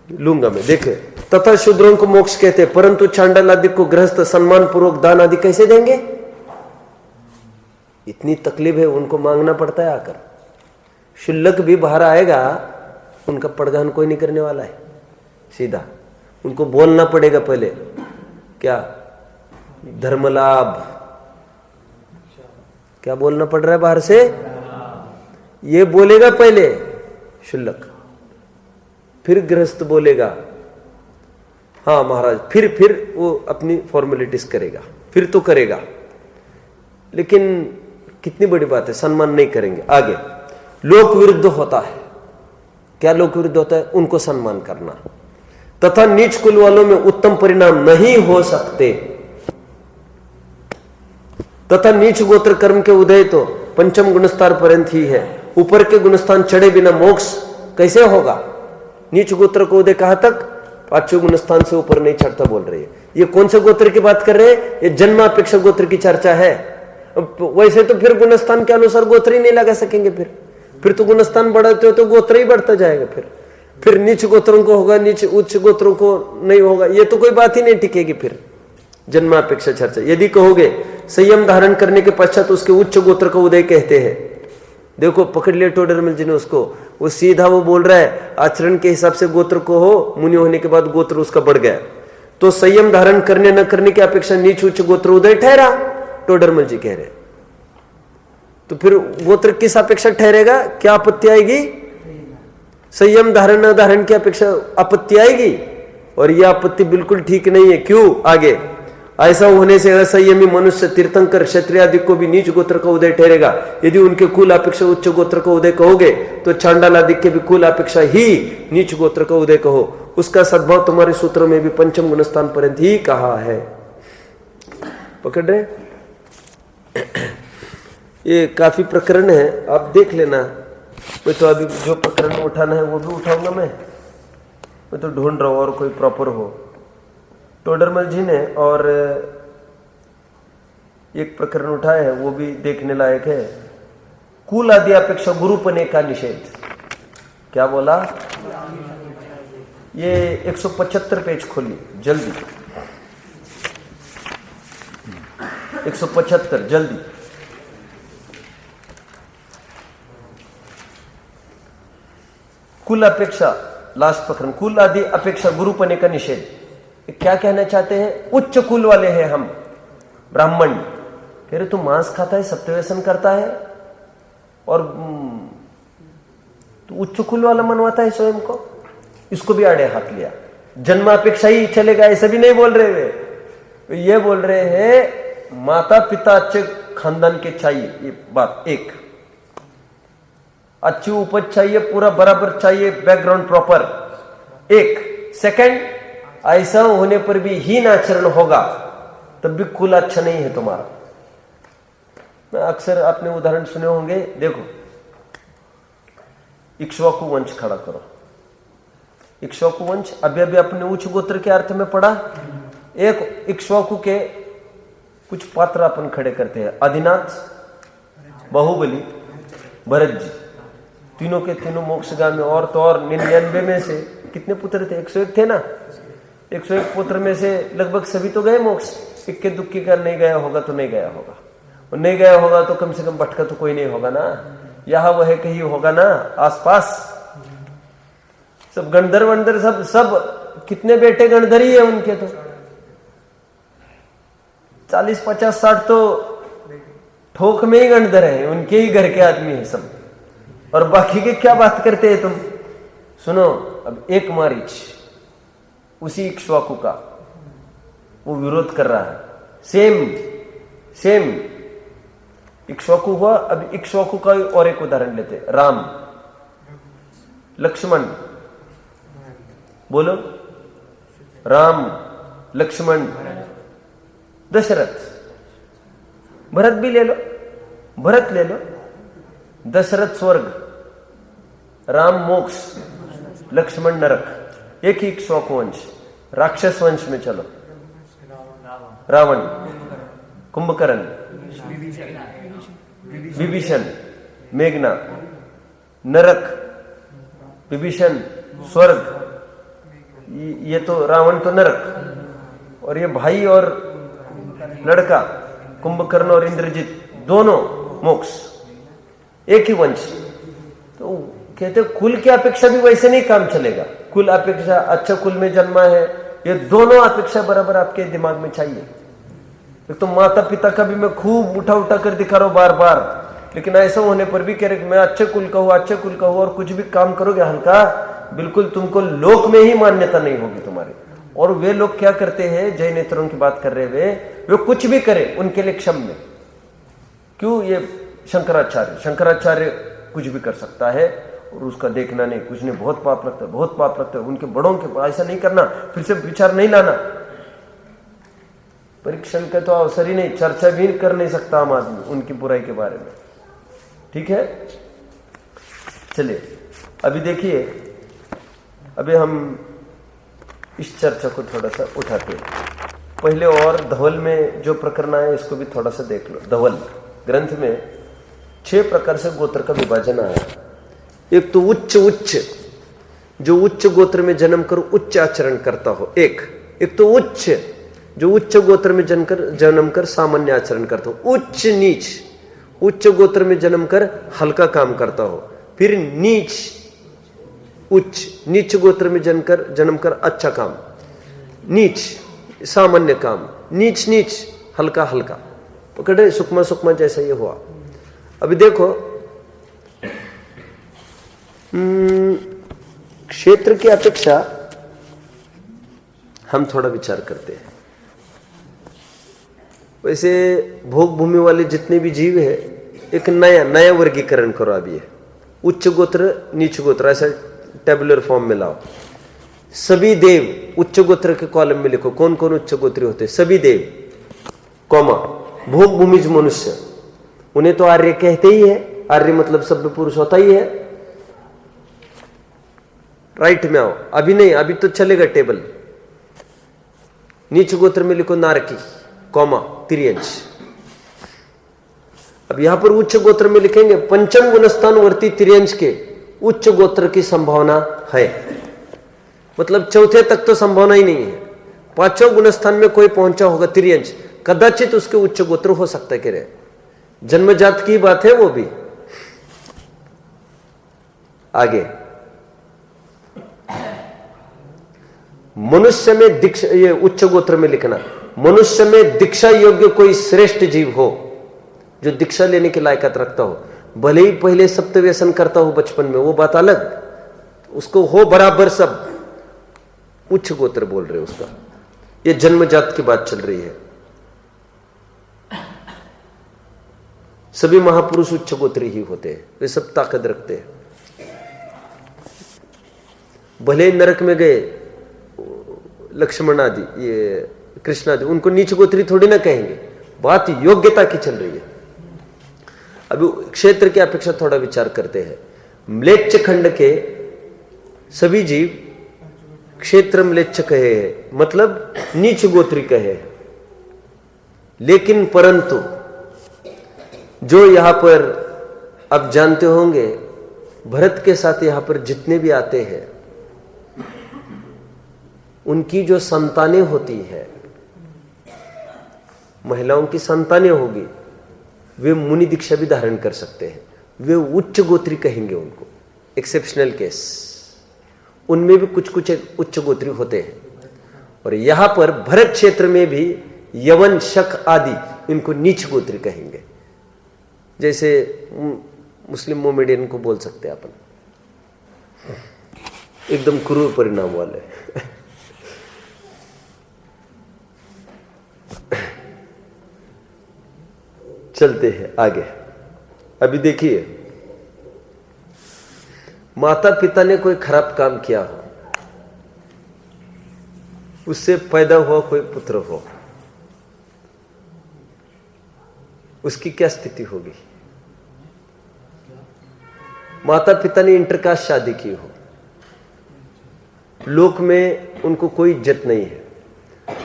S1: लूंगा मैं, देखे। तथा शूद्रों को मोक्ष कहते हैं, परंतु चांडाल आदि को गृहस्थ सम्मान पूर्वक दान आदि कैसे देंगे? इतनी तकलीफ है, उनको मांगना पड़ता है आकर। शुल्लक भी बाहर आएगा, उनका पड़गान कोई नहीं करने वाला है, सीधा उनको बोलना पड़ेगा पहले। क्या धर्मलाभ, क्या बोलना पड़ रहा है बाहर से? ये बोलेगा पहले शुल्लक, फिर गृहस्थ बोलेगा हाँ महाराज, फिर वो अपनी फॉर्मेलिटीज करेगा, फिर तो करेगा। लेकिन कितनी बड़ी बात है, सम्मान नहीं करेंगे। आगे लोक विरुद्ध होता है। क्या लोक विरुद्ध होता है? उनको सम्मान करना। तथा नीच कुल वालों में उत्तम परिणाम नहीं हो सकते। तथा नीच गोत्र कर्म के उदय तो पंचम गुणस्थान पर्यंत ही है, ऊपर के गुणस्थान चढ़े बिना मोक्ष कैसे होगा? नीच गोत्र को उदय कहां तक? पांचवें गुणस्थान से ऊपर नहीं चढ़ता बोल रही है। ये कौन से गोत्र की बात कर रहे हैं? ये जन्मापेक्षा गोत्र की चर्चा है। वैसे तो फिर गुणस्थान के अनुसार गोत्र ही नहीं लगा सकेंगे, फिर तो गुणस्थान बढ़ाते हो तो गोत्र ही बढ़ता जाएगा। फिर नीच गोत्रों को होगा, नीच उच्च गोत्रों को नहीं होगा, ये तो कोई बात ही नहीं टिकेगी। फिर जन्मापेक्षा चर्चा। यदि कहोगे संयम धारण करने के पश्चात उसके उच्च गोत्र का उदय कहते हैं। देखो पकड़ लिया टोडरमल जी ने उसको, वो सीधा वो बोल रहा है आचरण के हिसाब से गोत्र को हो, मुनि होने के बाद गोत्र उसका बढ़ गया, तो संयम धारण करने न करने की अपेक्षा नीच उच्च गोत्र उदय ठहरा, टोडरमल जी कह रहे। तो फिर गोत्र किस अपेक्षा ठहरेगा? क्या आपत्ति आएगी? संयम धारण न धारण की अपेक्षा आपत्ति आएगी, और यह आपत्ति बिल्कुल ठीक नहीं है। क्यों? आगे ऐसा होने से असंयमी मनुष्य तीर्थंकर क्षत्रिय आदि को भी नीच गोत्र का उदय ठहरेगा। यदि उनके कुल अपेक्षा उच्च गोत्र का उदय कहोगे तो चांडाल आदि के भी कुल अपेक्षा ही नीच गोत्र का उदय कहो। उसका सद्भाव तुम्हारे सूत्रों में भी पंचम गुणस्थान पर्यंत ही कहा है। पकड़ रहे? ये काफी प्रकरण है, आप देख लेना। मैं तो अभी जो प्रकरण उठाना है वो भी उठाऊंगा। मैं तो ढूंढ रहा हूं और कोई प्रॉपर हो। टोडरमल जी ने और एक प्रकरण उठाया है, वो भी देखने लायक है। कुल आदि अपेक्षा गुरुपने का निषेध। क्या बोला? ये 175 पेज खोलिए जल्दी, 175 जल्दी। कुल अपेक्षा, लास्ट प्रकरण, कुल आदि अपेक्षा गुरुपने का निषेध। क्या कहना चाहते हैं? उच्च कुल वाले हैं हम, ब्राह्मण। कह रहे तू मांस खाता है, सत्यव्यसन करता है, और तू उच्च कुल वाला मनवाता है स्वयं को। इसको भी आड़े हाथ लिया। जन्मापेक्षा ही चलेगा ऐसा भी नहीं बोल रहे वे, ये बोल रहे हैं माता पिता अच्छे खानदान के चाहिए, ये बात एक। अच्छी उपज चाहिए, पूरा बराबर चाहिए, बैकग्राउंड प्रॉपर, एक। सेकंड, ऐसा होने पर भी हीन आचरण होगा तब भी कुल अच्छा नहीं है तुम्हारा। मैं अक्सर आपने उदाहरण सुने होंगे। देखो इक्ष्वाकु वंश खड़ा करो, इक्ष्वाकु वंश। अभी अभी अपने उच्च गोत्र के अर्थ में पढ़ा। एक इक्ष्वाकु के कुछ पात्र अपन खड़े करते हैं, आदिनाथ, बाहुबली, भरत जी, तीनों के तीनों मोक्षगामी। और तो और 99 में से कितने पुत्र थे? 101 थे ना। 101 पुत्र में से लगभग सभी तो गए मोक्ष। इक्के दुक्के का नहीं गया होगा तो नहीं गया होगा, और नहीं गया होगा तो कम से कम भटका तो कोई नहीं होगा ना, यहां वह कहीं होगा ना आसपास। सब गणधर वणधर, सब कितने बेटे गणधर ही है उनके, तो 40 50 60 तो ठोक में ही गणधर है, उनके ही घर के आदमी है सब। और बाकी के क्या बात करते हैं तुम? सुनो, अब एक मारीच उसी इक्ष्वाकु का वो विरोध कर रहा है। सेम इक्ष्वाकु हुआ। अब इक्ष्वाकु का और एक उदाहरण लेते, राम, लक्ष्मण, बोलो, राम, लक्ष्मण, दशरथ, भरत भी ले लो, भरत ले लो। दशरथ स्वर्ग, राम मोक्ष, लक्ष्मण नरक। एक ही इक्ष्वाकु वंश। राक्षस वंश में चलो, रावण, कुंभकर्ण, विभीषण, मेघना, नरक, विभीषण स्वर्ग, ये तो रावण तो नरक, और ये भाई और लड़का कुंभकर्ण और इंद्रजित दोनों मोक्ष। एक ही वंश। तो कहते कुल की अपेक्षा भी वैसे नहीं काम चलेगा। कुल अपेक्षा, अच्छा कुल में जन्मा है, ये दोनों अपेक्षा बराबर आपके दिमाग में चाहिए। एक तो माता पिता का भी मैं खूब उठा उठा कर दिखा रहा हूं बार बार, लेकिन ऐसा होने पर भी कह रहे कि मैं अच्छे कुल का हूं, अच्छे कुल का हूं, और कुछ भी काम करोगे हल्का, बिल्कुल तुमको लोक में ही मान्यता नहीं होगी तुम्हारी। और वे लोग क्या करते हैं, जय नेत्रों की बात कर रहे वे कुछ भी करे उनके लिए क्षम्य। क्यों? ये शंकराचार्य कुछ भी कर सकता है और उसका देखना नहीं, कुछ नहीं, बहुत पाप लगता है, बहुत पाप लगता है। उनके बड़ों के ऐसा नहीं करना, फिर से विचार नहीं लाना। परीक्षण का तो अवसर ही नहीं, चर्चा भी कर नहीं सकता आम आदमी उनकी बुराई के बारे में। ठीक है, चलिए अभी देखिए, अभी हम इस चर्चा को थोड़ा सा उठाते हैं। पहले और धवल में जो प्रकरण है इसको भी थोड़ा सा देख लो। धवल ग्रंथ में 6 प्रकार से गोत्र का विभाजन आया। एक तो उच्च, जो उच्च गोत्र में जन्म कर उच्च आचरण करता हो, एक तो उच्च, जो उच्च गोत्र में जन्म कर सामान्य आचरण करता हो। उच्च नीच, उच्च गोत्र में जन्म कर हल्का काम करता हो। फिर नीच, उच्च, नीच गोत्र में जन्म कर अच्छा काम, नीच सामान्य काम, नीच हल्का पकड़े, सुकमा जैसा ये हुआ। अभी देखो, क्षेत्र की अपेक्षा हम थोड़ा विचार करते हैं। वैसे भोग भूमि वाले जितने भी जीव है, एक नया वर्गीकरण करो। अभी है उच्च गोत्र, नीच गोत्र, ऐसा टेबुलर फॉर्म में लाओ। सभी देव उच्च गोत्र के कॉलम में लिखो, कौन कौन उच्च गोत्री होते हैं। सभी देव, कौमा, भोग भूमिज मनुष्य, उन्हें तो आर्य कहते ही है। आर्य मतलब सभ्य पुरुष होता ही है। राइट में आओ, अभी नहीं, अभी तो चलेगा टेबल। नीच गोत्र में लिखो नारकी, कौमा, तिर्यंश। अब यहां पर उच्च गोत्र में लिखेंगे पंचम गुणस्थानवर्ती तिर्यंश के उच्च गोत्र की संभावना है। मतलब चौथे तक तो संभावना ही नहीं है, 5वें गुणस्थान में कोई पहुंचा होगा तिर्यंश, कदाचित उसके उच्च गोत्र हो सकता है। कह रहे जन्मजात की बात है वो भी। आगे मनुष्य में दीक्षा, ये उच्च गोत्र में लिखना, मनुष्य में दीक्षा योग्य कोई श्रेष्ठ जीव हो जो दीक्षा लेने की लायकात रखता हो। भले ही पहले सप्त व्यसन करता हो बचपन में, वो बात अलग, उसको हो बराबर सब, उच्च गोत्र बोल रहे उसका। ये जन्मजात की बात चल रही है। सभी महापुरुष उच्च गोत्री ही होते हैं, वे सब ताकत रखते हैं। भले नरक में गए लक्ष्मण आदि, ये कृष्ण आदि, उनको नीच गोत्री थोड़ी ना कहेंगे, बात योग्यता की चल रही है। अभी क्षेत्र की अपेक्षा थोड़ा विचार करते हैं। म्लेच्छ खंड के सभी जीव क्षेत्र म्लेच्छ कहे है, मतलब नीच गोत्री कहे है। लेकिन परंतु जो यहां पर आप जानते होंगे, भरत के साथ यहां पर जितने भी आते हैं उनकी जो संतानें होती है, महिलाओं की संतानें होगी, वे मुनि दीक्षा भी धारण कर सकते हैं। वे उच्च गोत्री कहेंगे उनको, एक्सेप्शनल केस, उनमें भी कुछ कुछ उच्च गोत्री होते हैं। और यहां पर भरत क्षेत्र में भी यवन, शक आदि इनको नीच गोत्री कहेंगे। जैसे मुस्लिम मोमेडियन को बोल सकते हैं अपन, एकदम क्रूर परिणाम वाले। चलते हैं आगे। अभी देखिए, माता पिता ने कोई खराब काम किया हो, उससे पैदा हुआ कोई पुत्र हो, उसकी क्या स्थिति होगी? माता पिता ने इंटरकास्ट शादी की हो, लोक में उनको कोई इज्जत नहीं है।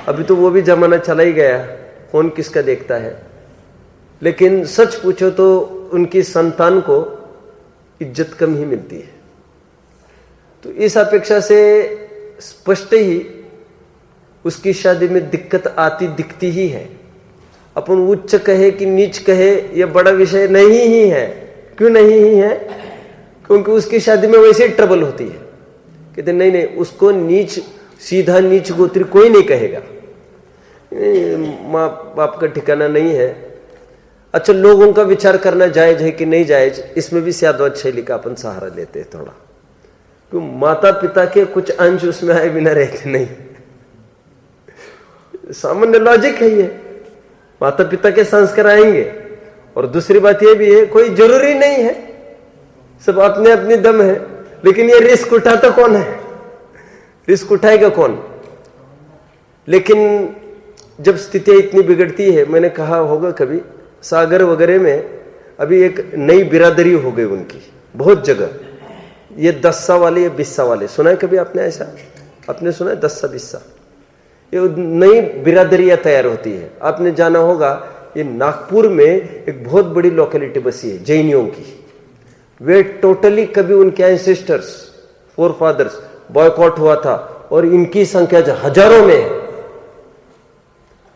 S1: अभी तो वो भी जमाना चला ही गया, कौन किसका देखता है। लेकिन सच पूछो तो उनकी संतान को इज्जत कम ही मिलती है। तो इस अपेक्षा से स्पष्ट ही उसकी शादी में दिक्कत आती दिखती ही है। अपन उच्च कहे कि नीच कहे, यह बड़ा विषय नहीं ही है। क्यों नहीं ही है? क्योंकि उसकी शादी में वैसे ही ट्रबल होती है। कहते नहीं नहीं, उसको नीच, सीधा नीच गोत्री कोई नहीं कहेगा, माँ बाप का ठिकाना नहीं है। अच्छा, लोगों का विचार करना जायज है कि नहीं जायज, इसमें भी सद्भाव शैली का अपन सहारा लेते हैं थोड़ा, क्यों माता पिता के कुछ अंश उसमें आए बिना रहते नहीं। सामान्य लॉजिक है ये, माता पिता के संस्कार आएंगे। और दूसरी बात ये भी है, कोई जरूरी नहीं है, सब अपने अपने दम है। लेकिन ये रिस्क उठाता कौन है? रिस्क उठाएगा कौन? लेकिन जब स्थितियां इतनी बिगड़ती है, मैंने कहा होगा कभी, सागर वगैरह में अभी एक नई बिरादरी हो गई उनकी बहुत जगह। ये 10सा वाले, ये 20सा वाले, सुना है कभी आपने? ऐसा आपने सुना है? 10सा 20सा, ये नई बिरादरियां तैयार होती है। आपने जाना होगा, ये नागपुर में एक बहुत बड़ी लोकेलिटी बसी है जैनियों की। वे टोटली कभी उनके एंसेस्टर्स, फोर फादर्स बॉयकॉट हुआ था, और इनकी संख्या हजारों में है।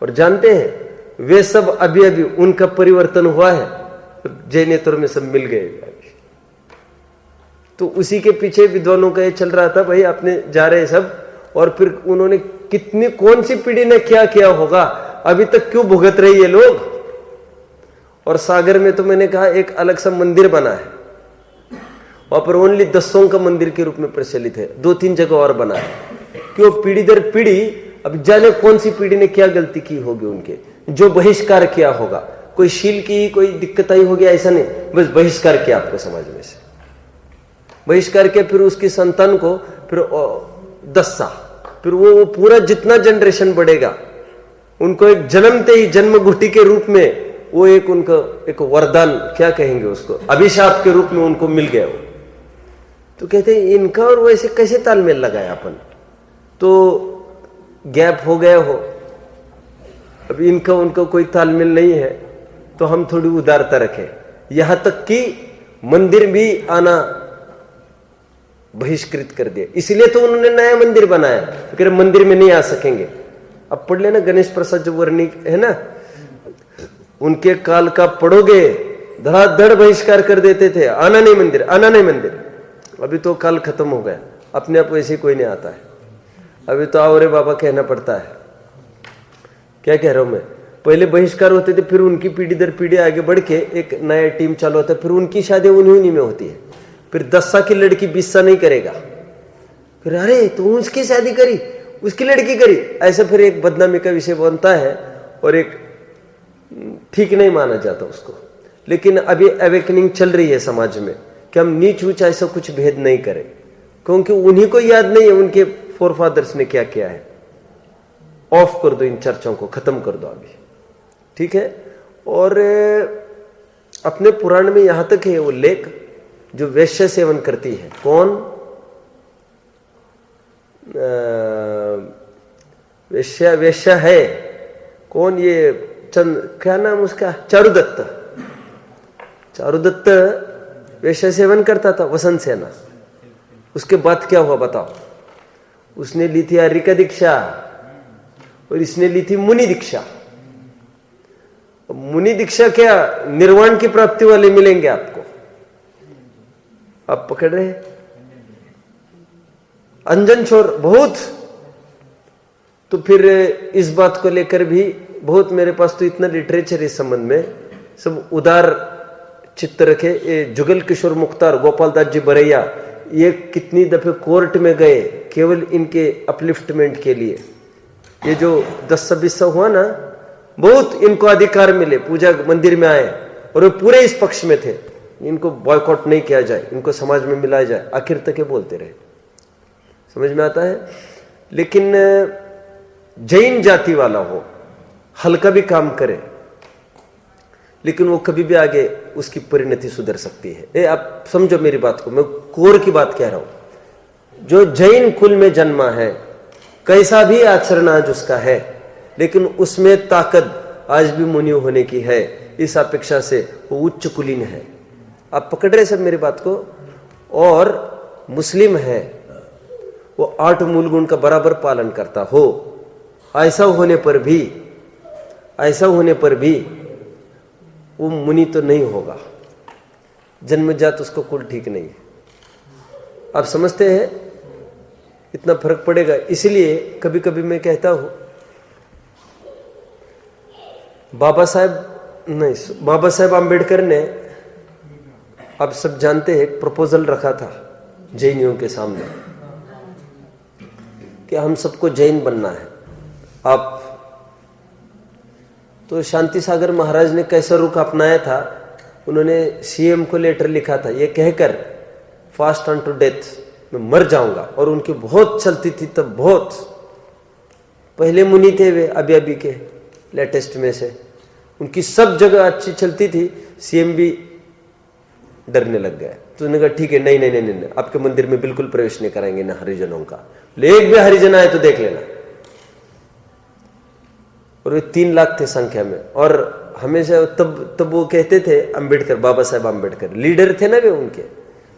S1: और जानते हैं, वे सब अभी अभी उनका परिवर्तन हुआ है, जैनेतर में सब मिल गए। तो उसी के पीछे विद्वानों का ये चल रहा था, भाई अपने जा रहे सब। और फिर उन्होंने कितनी, कौन सी पीढ़ी ने क्या किया होगा, अभी तक क्यों भुगत रही है लोग। और सागर में तो मैंने कहा एक अलग सा मंदिर बना है, वहां पर ओनली 10 का मंदिर के रूप में प्रचलित है। 2-3 जगह और बना है। क्यों? पीढ़ी दर पीढ़ी, अब जाने कौन सी पीढ़ी ने क्या गलती की होगी उनके, जो बहिष्कार किया होगा। कोई शील की कोई दिक्कत आई होगी, ऐसा नहीं, बस बहिष्कार किया आपके समाज में से, बहिष्कार किया। फिर उसकी संतान को फिर 10सा, फिर वो पूरा जितना जनरेशन बढ़ेगा, उनको एक जन्मते ही जन्मघुटी के रूप में वो एक उनका एक वरदान, क्या कहेंगे उसको, अभिशाप के रूप में उनको मिल गया वो। तो कहते हैं इनका और वैसे कैसे तालमेल लगाया अपन? तो गैप हो गया हो, अब इनका उनका कोई तालमेल नहीं है, तो हम थोड़ी उदारता रखें। यहां तक कि मंदिर भी आना बहिष्कृत कर दिया। इसलिए तो उन्होंने नया मंदिर बनाया, तो मंदिर में नहीं आ सकेंगे। अब पढ़ लेना, गणेश प्रसाद जो वर्णिक है ना, उनके काल का पढ़ोगे, धड़ाधड़ बहिष्कार कर देते थे, आना नहीं मंदिर, आना नहीं मंदिर। अभी तो काल खत्म हो गया, अपने आप वैसे कोई नहीं आता है। अभी तो आओ रे बाबा कहना पड़ता है। क्या कह रहा हूं मैं? पहले बहिष्कार होते थे, फिर उनकी पीढ़ी दर पीढ़ी आगे बढ़ के एक नया टीम चालू होता है, फिर उनकी शादी उन्हीं में होती है। फिर 10सा की लड़की 20सा नहीं करेगा, फिर अरे तू उसकी शादी करी, उसकी लड़की करी, ऐसा फिर एक बदनामी का विषय बनता है और एक ठीक नहीं माना जाता उसको। लेकिन अभी अवेकनिंग चल रही है समाज में कि हम नीच ऊंच ऐसा कुछ भेद नहीं करें, क्योंकि उन्हीं को याद नहीं है उनके फोरफादर्स ने क्या किया है। ऑफ कर दो इन चर्चाओं को, खत्म कर दो अभी, ठीक है। और अपने पुराण में यहां तक है वो लेख जो वैश्य सेवन करती है, कौन? वेश्या है कौन, ये क्या नाम उसका, चारुदत्त। चारुदत्त वेश्या सेवन करता था, वसंत सेना। उसके बाद क्या हुआ बताओ? उसने ली थी आर्य का दीक्षा और इसने ली थी मुनि दीक्षा। मुनि दीक्षा क्या, निर्वाण की प्राप्ति वाले मिलेंगे आपको। आप पकड़ रहे हैं? अंजन छोर बहुत। तो फिर इस बात को लेकर भी बहुत, मेरे पास तो इतना लिटरेचर इस संबंध में, सब उदार चित्त रखे। ये जुगल किशोर मुख्तार, गोपाल दास जी बरैया, ये कितनी दफे कोर्ट में गए केवल इनके अपलिफ्टमेंट के लिए। ये जो 10-26 हुआ ना, बहुत इनको अधिकार मिले, पूजा मंदिर में आए और वे पूरे इस पक्ष में थे, इनको बॉयकॉट नहीं किया जाए, इनको समाज में मिलाया जाए, आखिर तक ये बोलते रहे। समझ में आता है? लेकिन जैन जाति वाला हो, हल्का भी काम करे, लेकिन वो कभी भी आगे उसकी परिणति सुधर सकती है। आप समझो मेरी बात को, मैं कोर की बात कह रहा हूं। जो जैन कुल में जन्मा है, कैसा भी आचरण आज उसका है, लेकिन उसमें ताकत आज भी मुनि होने की है। इस अपेक्षा से वो उच्च कुलीन है। आप पकड़ रहे सब मेरी बात को? और मुस्लिम है, वो 8 मूल गुण का बराबर पालन करता हो, ऐसा होने पर भी वो मुनि तो नहीं होगा। जन्मजात उसको कुल ठीक नहीं है। आप समझते हैं? इतना फर्क पड़ेगा। इसलिए कभी कभी मैं कहता हूं, बाबा साहेब आम्बेडकर ने, आप सब जानते हैं, एक प्रपोजल रखा था जैनियों के सामने कि हम सबको जैन बनना है। आप तो शांति सागर महाराज ने कैसा रुख अपनाया था, उन्होंने सीएम को लेटर लिखा था ये कहकर, फास्ट ऑन टू डेथ, मैं मर जाऊंगा। और उनकी बहुत चलती थी तब, बहुत पहले मुनि थे वे, अभी के लेटेस्ट में से, उनकी सब जगह अच्छी चलती थी। सीएम भी डरने लग गए। तो उन्होंने कहा ठीक है, नहीं, आपके मंदिर में बिल्कुल प्रवेश नहीं कराएंगे ना हरिजनों का, एक भी हरिजन आए तो देख लेना। और वे 3 लाख थे संख्या में। और हमेशा तब वो कहते थे, अंबेडकर, बाबा साहेब अंबेडकर लीडर थे ना वे उनके,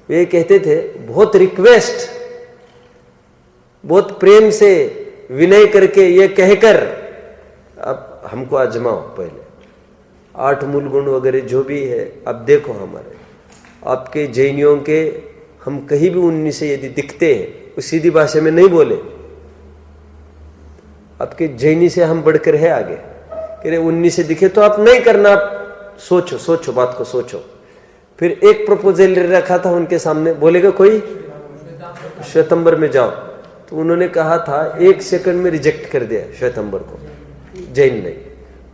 S1: वे कहते थे बहुत रिक्वेस्ट, बहुत प्रेम से विनय करके ये कहकर, अब हमको आजमाओ पहले 8 मूल गुण वगैरह जो भी है। अब देखो हमारे आपके जैनियों के, हम कहीं भी 19 से यदि दिखते हैं, वो सीधी भाषा में नहीं बोले, आपके जैनी से हम बढ़कर है आगे, कह रहे 19 से दिखे तो आप नहीं करना, आप सोचो बात को सोचो। फिर एक प्रपोजल रखा था उनके सामने, बोलेगा कोई श्वेतंबर में जाओ, तो उन्होंने कहा था 1 सेकंड में रिजेक्ट कर दिया श्वेतंबर को, जैन नहीं।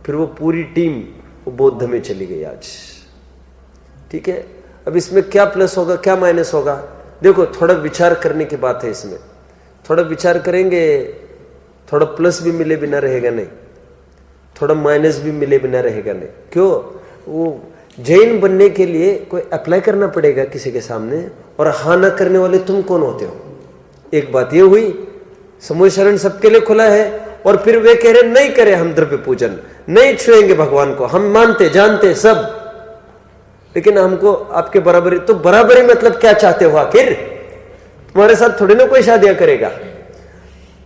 S1: फिर वो पूरी टीम वो बौद्ध में चली गई आज। ठीक है, अब इसमें क्या प्लस होगा क्या माइनस होगा, देखो थोड़ा विचार करने की बात है। इसमें थोड़ा विचार करेंगे, थोड़ा प्लस भी मिले बिना रहेगा नहीं, थोड़ा माइनस भी मिले बिना रहेगा नहीं। क्यों? वो जैन बनने के लिए कोई अप्लाई करना पड़ेगा किसी के सामने, और हाँ ना करने वाले तुम कौन होते हो? एक बात ये हुई, समूह शरण सबके लिए खुला है, और फिर वे कह रहे नहीं करें हम द्रव्य पूजन, नहीं छुएंगे भगवान को, हम मानते जानते सब, लेकिन हमको आपके बराबरी। तो बराबरी मतलब क्या चाहते हो? आखिर तुम्हारे साथ थोड़ी ना कोई शादियां करेगा।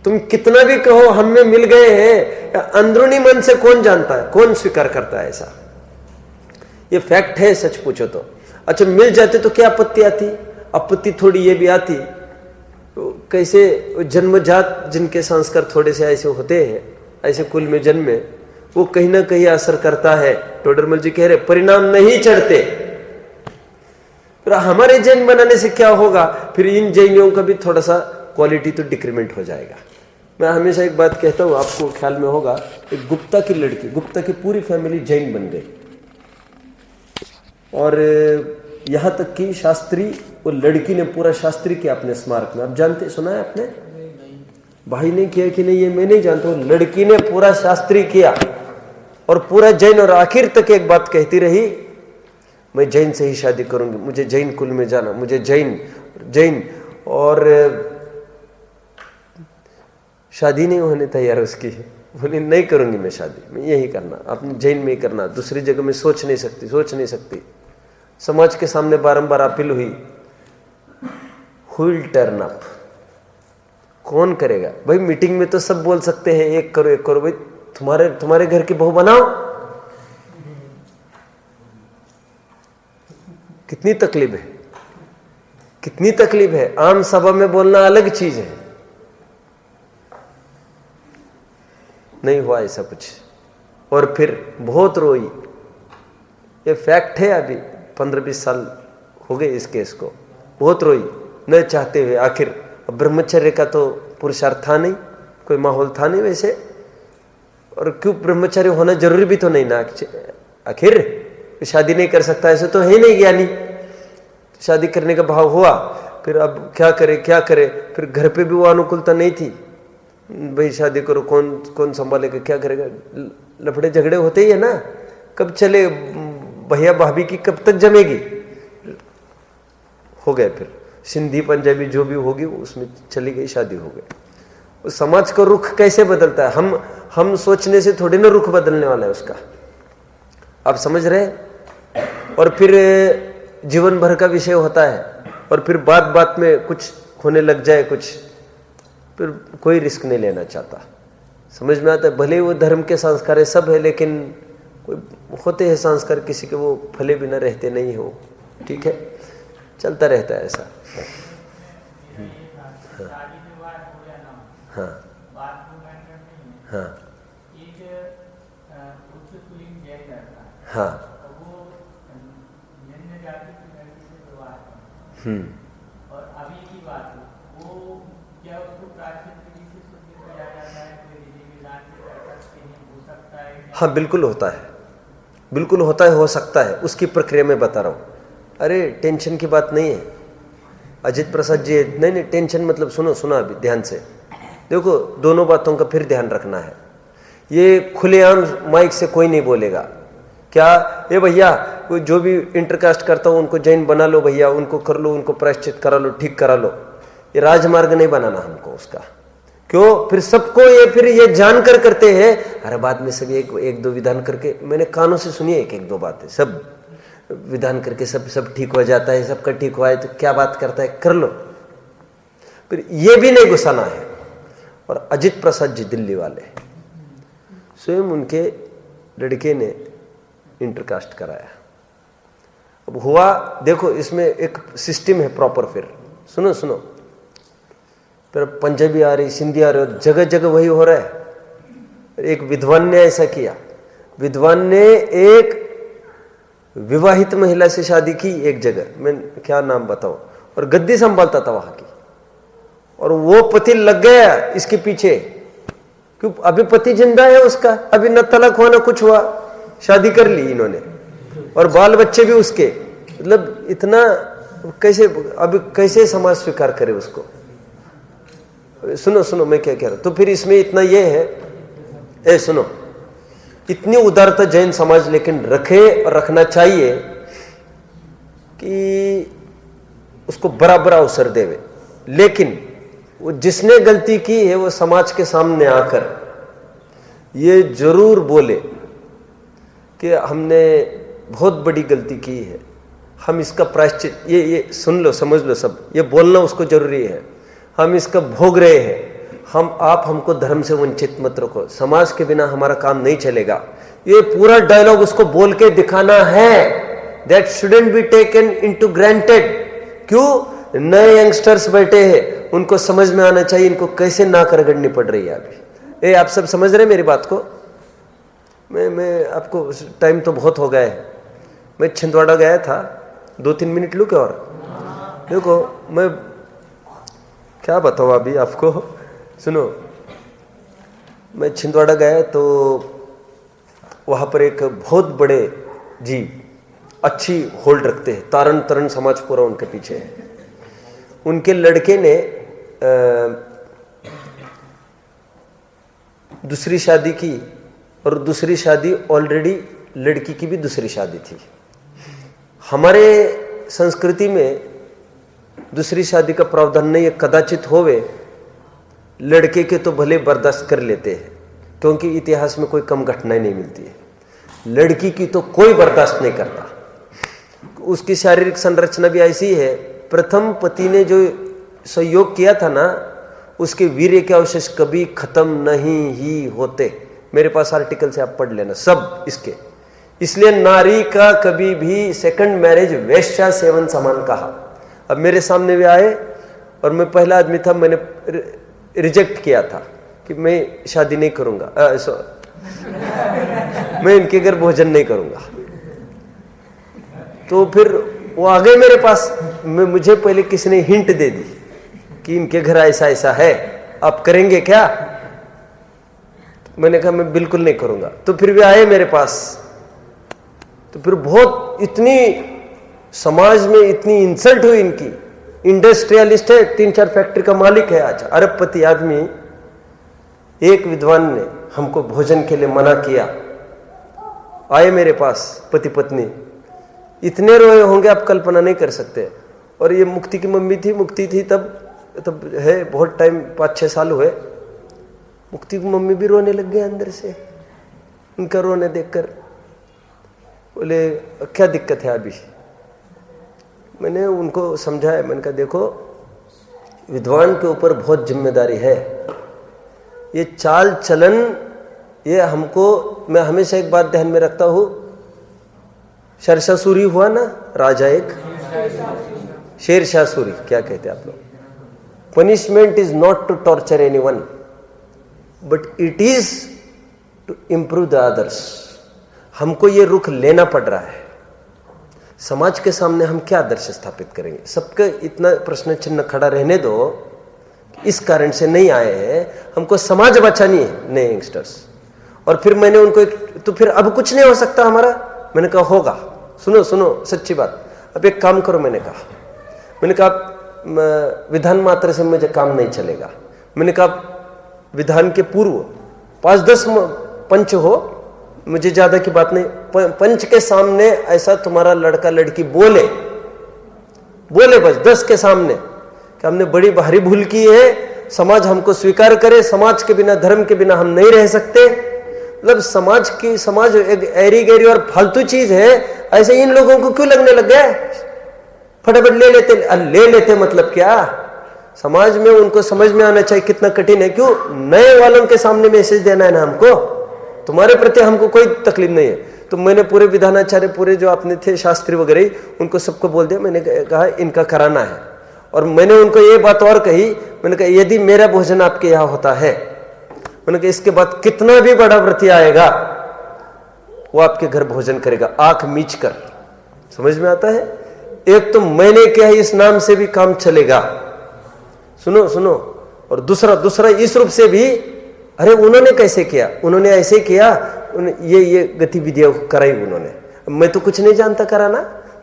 S1: तुम कितना भी कहो हम में मिल गए हैं, अंदरूनी मन से कौन जानता है, कौन स्वीकार करता है ऐसा? ये फैक्ट है, सच पूछो तो। अच्छा, मिल जाते तो क्या आपत्ति आती? आपत्ति थोड़ी ये भी आती, तो कैसे जन्मजात जिनके संस्कार थोड़े से ऐसे होते हैं, ऐसे कुल में जन्मे, वो कहीं ना कहीं असर करता है। टोडरमल जी कह रहे परिणाम नहीं चढ़ते। फिर हमारे जैन बनाने से क्या होगा? फिर इन जैनियों का भी थोड़ा सा क्वालिटी तो डिक्रीमेंट हो जाएगा। मैं हमेशा एक बात कहता हूं, आपको ख्याल में होगा, एक गुप्ता की लड़की, गुप्ता की पूरी फैमिली जैन बन गई, और यहां तक कि शास्त्री, वो लड़की ने पूरा शास्त्री किया अपने स्मारक में। आप जानते, सुना है आपने? भाई ने किया कि नहीं ये मैं नहीं जानता, लड़की ने पूरा शास्त्री किया और पूरा जैन। और आखिर तक एक बात कहती रही, मैं जैन से ही शादी करूंगी, मुझे जैन कुल में जाना, मुझे जैन। और शादी नहीं होने तैयार उसकी, बोले नहीं करूंगी मैं शादी, मैं यही करना, अपने जैन में ही करना, दूसरी जगह में सोच नहीं सकती। समाज के सामने बारंबार अपील हुई, हु विल टर्न अप, कौन करेगा भाई? मीटिंग में तो सब बोल सकते हैं एक करो भाई, तुम्हारे घर की बहू बनाओ। कितनी तकलीफ है। आम सभा में बोलना अलग चीज है। नहीं हुआ ऐसा कुछ, और फिर बहुत रोई। ये फैक्ट है, अभी 15-20 साल हो गए इस केस को, बहुत रोई न चाहते हुए। आखिर ब्रह्मचर्य का तो पुरुषार्थ था नहीं, कोई माहौल था नहीं वैसे, और क्यों ब्रह्मचर्य होना जरूरी भी तो नहीं ना। आखिर शादी नहीं कर सकता ऐसे तो है नहीं ज्ञानी, शादी करने का भाव हुआ। फिर अब क्या करे, फिर घर पे भी वो अनुकूलता नहीं थी, भाई शादी करो, कौन संभालेगा, क्या करेगा। लफड़े झगड़े होते ही है ना, कब चले भैया भाभी की कब तक जमेगी। हो गए फिर सिंधी पंजाबी जो भी होगी उसमें चली गई, शादी हो गई। उस समाज का रुख कैसे बदलता है, हम सोचने से थोड़ी ना रुख बदलने वाला है उसका, आप समझ रहे हैं। और फिर जीवन भर का विषय होता है, और फिर बात में कुछ होने लग जाए कुछ, फिर कोई रिस्क नहीं लेना चाहता। समझ में आता है, भले वो धर्म के संस्कार है सब है, लेकिन कोई होते हैं संस्कार किसी के वो फले बिना रहते नहीं हो, ठीक है, चलता रहता है ऐसा। हाँ हाँ हाँ
S2: और अभी की बात वो क्या उसको प्राचीन विधि से शुद्ध किया जाता है, कोई विधि विधान से करके हो सकता है?
S1: हाँ बिल्कुल होता है, हो सकता है, उसकी प्रक्रिया में बता रहा हूँ। अरे टेंशन की बात नहीं है अजित प्रसाद जी, नहीं टेंशन मतलब सुनो अभी ध्यान से देखो, दोनों बातों का फिर ध्यान रखना है। ये खुलेआम माइक से कोई नहीं बोलेगा क्या ये भैया कोई जो भी इंटरकास्ट करता हो उनको जैन बना लो भैया, उनको कर लो, उनको प्रायश्चित करा लो, ठीक करा लो। ये राजमार्ग नहीं बनाना हमको उसका। क्यों? फिर सबको ये जानकर करते हैं। अरे बाद में सब एक दो विधान करके, मैंने कानों से सुनी एक दो बातें, सब विधान करके सब ठीक हो जाता है, सबका ठीक हुआ है तो क्या बात करता है, कर लो। फिर ये भी नहीं घुसाना है। और अजित प्रसाद जी दिल्ली वाले, स्वयं उनके लड़के ने इंटरकास्ट कराया। अब हुआ देखो, इसमें एक सिस्टम है प्रॉपर। फिर सुनो फिर पंजाबी आ रही, सिंधी आ रही, जगह जगह वही हो रहा है। एक विद्वान ने ऐसा किया, विद्वान ने एक विवाहित महिला से शादी की एक जगह, मैं क्या नाम बताऊं, और गद्दी संभालता था वहां की, और वो पति लग गया इसके पीछे। क्यों? अभी पति जिंदा है उसका, अभी न तलाक हुआ न कुछ हुआ, शादी कर ली इन्होंने, और बाल बच्चे भी उसके। मतलब इतना कैसे समाज स्वीकार करे उसको। सुनो मैं क्या कह रहा हूं। तो फिर इसमें इतना ये है, सुनो, इतनी उदारता जैन समाज लेकिन रखे और रखना चाहिए कि उसको बराबर अवसर देवे। लेकिन वो जिसने गलती की है वो समाज के सामने आकर ये जरूर बोले कि हमने बहुत बड़ी गलती की है, हम इसका प्रायश्चित, ये सुन लो, समझ लो सब, ये बोलना उसको जरूरी है। हम इसका भोग रहे हैं, आप हमको धर्म से वंचित मत रखो, समाज के बिना हमारा काम नहीं चलेगा। ये पूरा डायलॉग उसको बोल के दिखाना है। That shouldn't be taken into granted. क्यों? नए यंगस्टर्स बैठे हैं, उनको समझ में आना चाहिए इनको कैसे नाक रगड़नी पड़ रही है अभी। आप सब समझ रहे हैं मेरी बात को? मैं आपको, टाइम तो बहुत हो गया है। मैं छिंदवाड़ा गया था, 2-3 मिनट लूँ क्या? और देखो मैं क्या बताऊँ अभी आपको, सुनो। मैं छिंदवाड़ा गया तो वहाँ पर एक बहुत बड़े जी अच्छी होल्ड रखते हैं, तारण समाज पूरा उनके पीछे है। उनके लड़के ने दूसरी शादी की, और दूसरी शादी ऑलरेडी लड़की की भी दूसरी शादी थी। हमारे संस्कृति में दूसरी शादी का प्रावधान नहीं है, कदाचित होवे लड़के के तो भले बर्दाश्त कर लेते हैं, क्योंकि इतिहास में कोई कम घटनाएं नहीं मिलती है। लड़की की तो कोई बर्दाश्त नहीं करता। उसकी शारीरिक संरचना भी ऐसी है, प्रथम पति ने जो सहयोग किया था ना, उसके वीर्य के अवशेष कभी खत्म नहीं ही होते। मेरे पास आर्टिकल से आप पढ़ लेना सब इसके। इसलिए नारी का कभी भी सेकंड मैरिज वेश्या सेवन समान कहा। अब मेरे सामने भी आए और मैं पहला आदमी था, मैंने रिजेक्ट किया था कि मैं शादी नहीं करूंगा, मैं इनके घर भोजन नहीं करूंगा। तो फिर वो आ गए मेरे पास। मुझे पहले किसी ने हिंट दे दी कि इनके घर ऐसा ऐसा है, आप करेंगे क्या? मैंने कहा मैं बिल्कुल नहीं करूंगा। तो फिर भी आए मेरे पास। तो फिर बहुत इतनी समाज में इतनी इंसल्ट हुई इनकी। इंडस्ट्रियलिस्ट है, 3-4 फैक्ट्री का मालिक है, आज अरबपति आदमी। एक विद्वान ने हमको भोजन के लिए मना किया। आए मेरे पास पति पत्नी, इतने रोए होंगे आप कल्पना नहीं कर सकते। और ये मुक्ति की मम्मी थी, मुक्ति थी तब है बहुत टाइम, 5-6 साल हुए। मुक्ति की मम्मी भी रोने लग गए अंदर से, उनका रोने देखकर। बोले क्या दिक्कत है अभी? मैंने उनको समझाया, मैंने कहा देखो विद्वान के ऊपर बहुत जिम्मेदारी है। ये चाल चलन, ये हमको, मैं हमेशा एक बात ध्यान में रखता हूं, शेरशाह सूरी हुआ ना राजा, एक शेरशाह सूरी, क्या कहते हैं आप लोग? Punishment is not to torture anyone but it is to improve the others. हमको ये रुख लेना पड़ रहा है। समाज के सामने हम क्या आदर्श स्थापित करेंगे? सबका इतना प्रश्न चिन्ह खड़ा रहने दो। इस कारण से नहीं आए हैं, हमको समाज बचानी है नए यंगस्टर्स। और फिर मैंने उनको तो फिर अब कुछ नहीं हो सकता हमारा? मैंने कहा होगा। सुनो सुनो सच्ची बात, अब एक काम करो। मैंने कहा विधान मात्र से मुझे काम नहीं चलेगा। मैंने कहा विधान के पूर्व 5-10 पंच हो, मुझे ज्यादा की बात नहीं, पंच के सामने ऐसा तुम्हारा लड़का लड़की बोले बस 10 के सामने कि हमने बड़ी भारी भूल की है, समाज हमको स्वीकार करे, समाज के बिना, धर्म के बिना हम नहीं रह सकते। मतलब समाज एक ऐरी गैरी और फालतू चीज है। ऐसे इन लोगों को क्यों लगने लग गया? फटाफट ले लेते मतलब क्या? समाज में उनको समझ में आना चाहिए कितना कठिन है। क्यों नए वालों के सामने मैसेज देना है ना हमको? तुम्हारे प्रति हमको कोई तकलीफ नहीं है। तो मैंने पूरे विधानाचार्य, पूरे जो अपने थे शास्त्री वगैरह, उनको सबको बोल दिया। मैंने कहा इनका कराना है। और मैंने उनको ये बात और कही, मैंने कहा यदि मेरा भोजन आपके यहाँ होता है, मैंने कहा इसके बाद कितना भी बड़ा व्रती आएगा वो आपके घर भोजन करेगा, आंख मीच कर। समझ में आता है? एक तो मैंने क्या है, इस नाम से भी काम चलेगा। सुनो। और दूसरा इस रूप से भी, अरे उन्होंने कैसे किया? उन्होंने ऐसे किया, ये गतिविधियां कराई उन्होंने। मैं तो कुछ नहीं जानता कराना।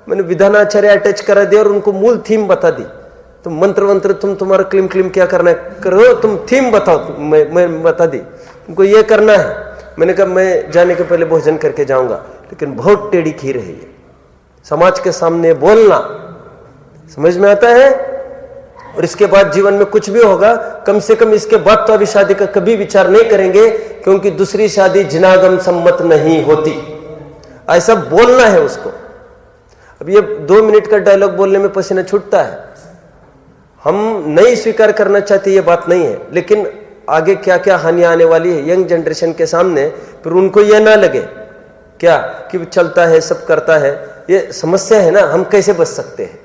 S1: मैंने विधानाचार्य अटैच करा दिया और उनको मूल थीम बता दी। तुम मंत्र तुम्हारा क्लिम क्या करना है करो, तुम थीम बताओ। मैं बता दी तुमको ये करना है। मैंने कहा मैं जाने के पहले भोजन करके जाऊंगा, लेकिन बहुत टेढ़ी खीर है ये। समाज के सामने बोलना, समझ में आता है? और इसके बाद जीवन में कुछ भी होगा, कम से कम इसके बाद तो अभी शादी का कभी विचार नहीं करेंगे, क्योंकि दूसरी शादी जिनागम सम्मत नहीं होती। ऐसा बोलना है उसको। अब ये 2 मिनट का डायलॉग बोलने में पसीना छूटता है। हम नहीं स्वीकार करना चाहते, ये बात नहीं है, लेकिन आगे क्या क्या हानियां आने वाली है यंग जनरेशन के सामने, फिर उनको यह ना लगे क्या कि चलता है, सब करता है। ये समस्या है ना, हम कैसे बच सकते हैं?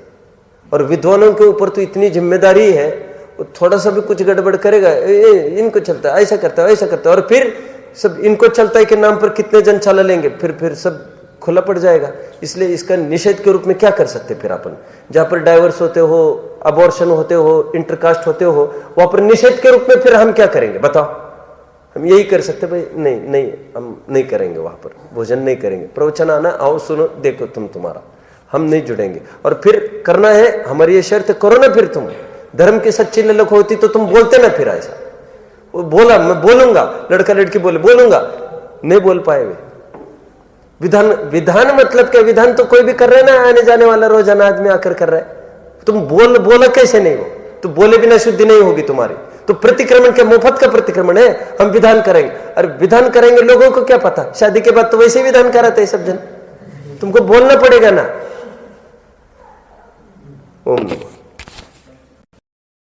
S1: और विद्वानों के ऊपर तो इतनी जिम्मेदारी है, थोड़ा सा भी कुछ गड़बड़ करेगा, इनको चलता है, ऐसा करता है, और फिर सब इनको चलता है के नाम पर कितने जन चला लेंगे, फिर सब खुला पड़ जाएगा। इसलिए इसका निषेध के रूप में क्या कर सकते फिर अपन? जहां पर डाइवर्स होते हो, अबॉर्शन होते हो, इंटरकास्ट होते हो, वहां पर निषेध के रूप में फिर हम क्या करेंगे बताओ? हम यही कर सकते भाई, नहीं हम नहीं करेंगे, वहां पर भोजन नहीं करेंगे। प्रवचन आना, आओ सुनो, देखो तुम्हारा, हम नहीं जुड़ेंगे। और फिर करना है हमारी ये शर्त, करो ना। फिर तुम धर्म की सच्ची ललक होती तो तुम बोलते ना। फिर ऐसा वो बोला, मैं बोलूंगा, लड़का लड़की बोलूंगा, नहीं बोल पाए वे। विधान मतलब क्या? विधान तो कोई भी कर रहा है ना, आने जाने वाला रोजाना आदमी आकर कर रहा है। तुम बोला कैसे नहीं हो? तो बोले बिना शुद्धि नहीं होगी तुम्हारी। तो प्रतिक्रमण क्या मुफ्त का प्रतिक्रमण है? हम विधान करेंगे, और विधान करेंगे, लोगों को क्या पता, शादी के बाद तो वैसे ही विधान कराते हैं सब जन, तुमको बोलना पड़ेगा ना। ओम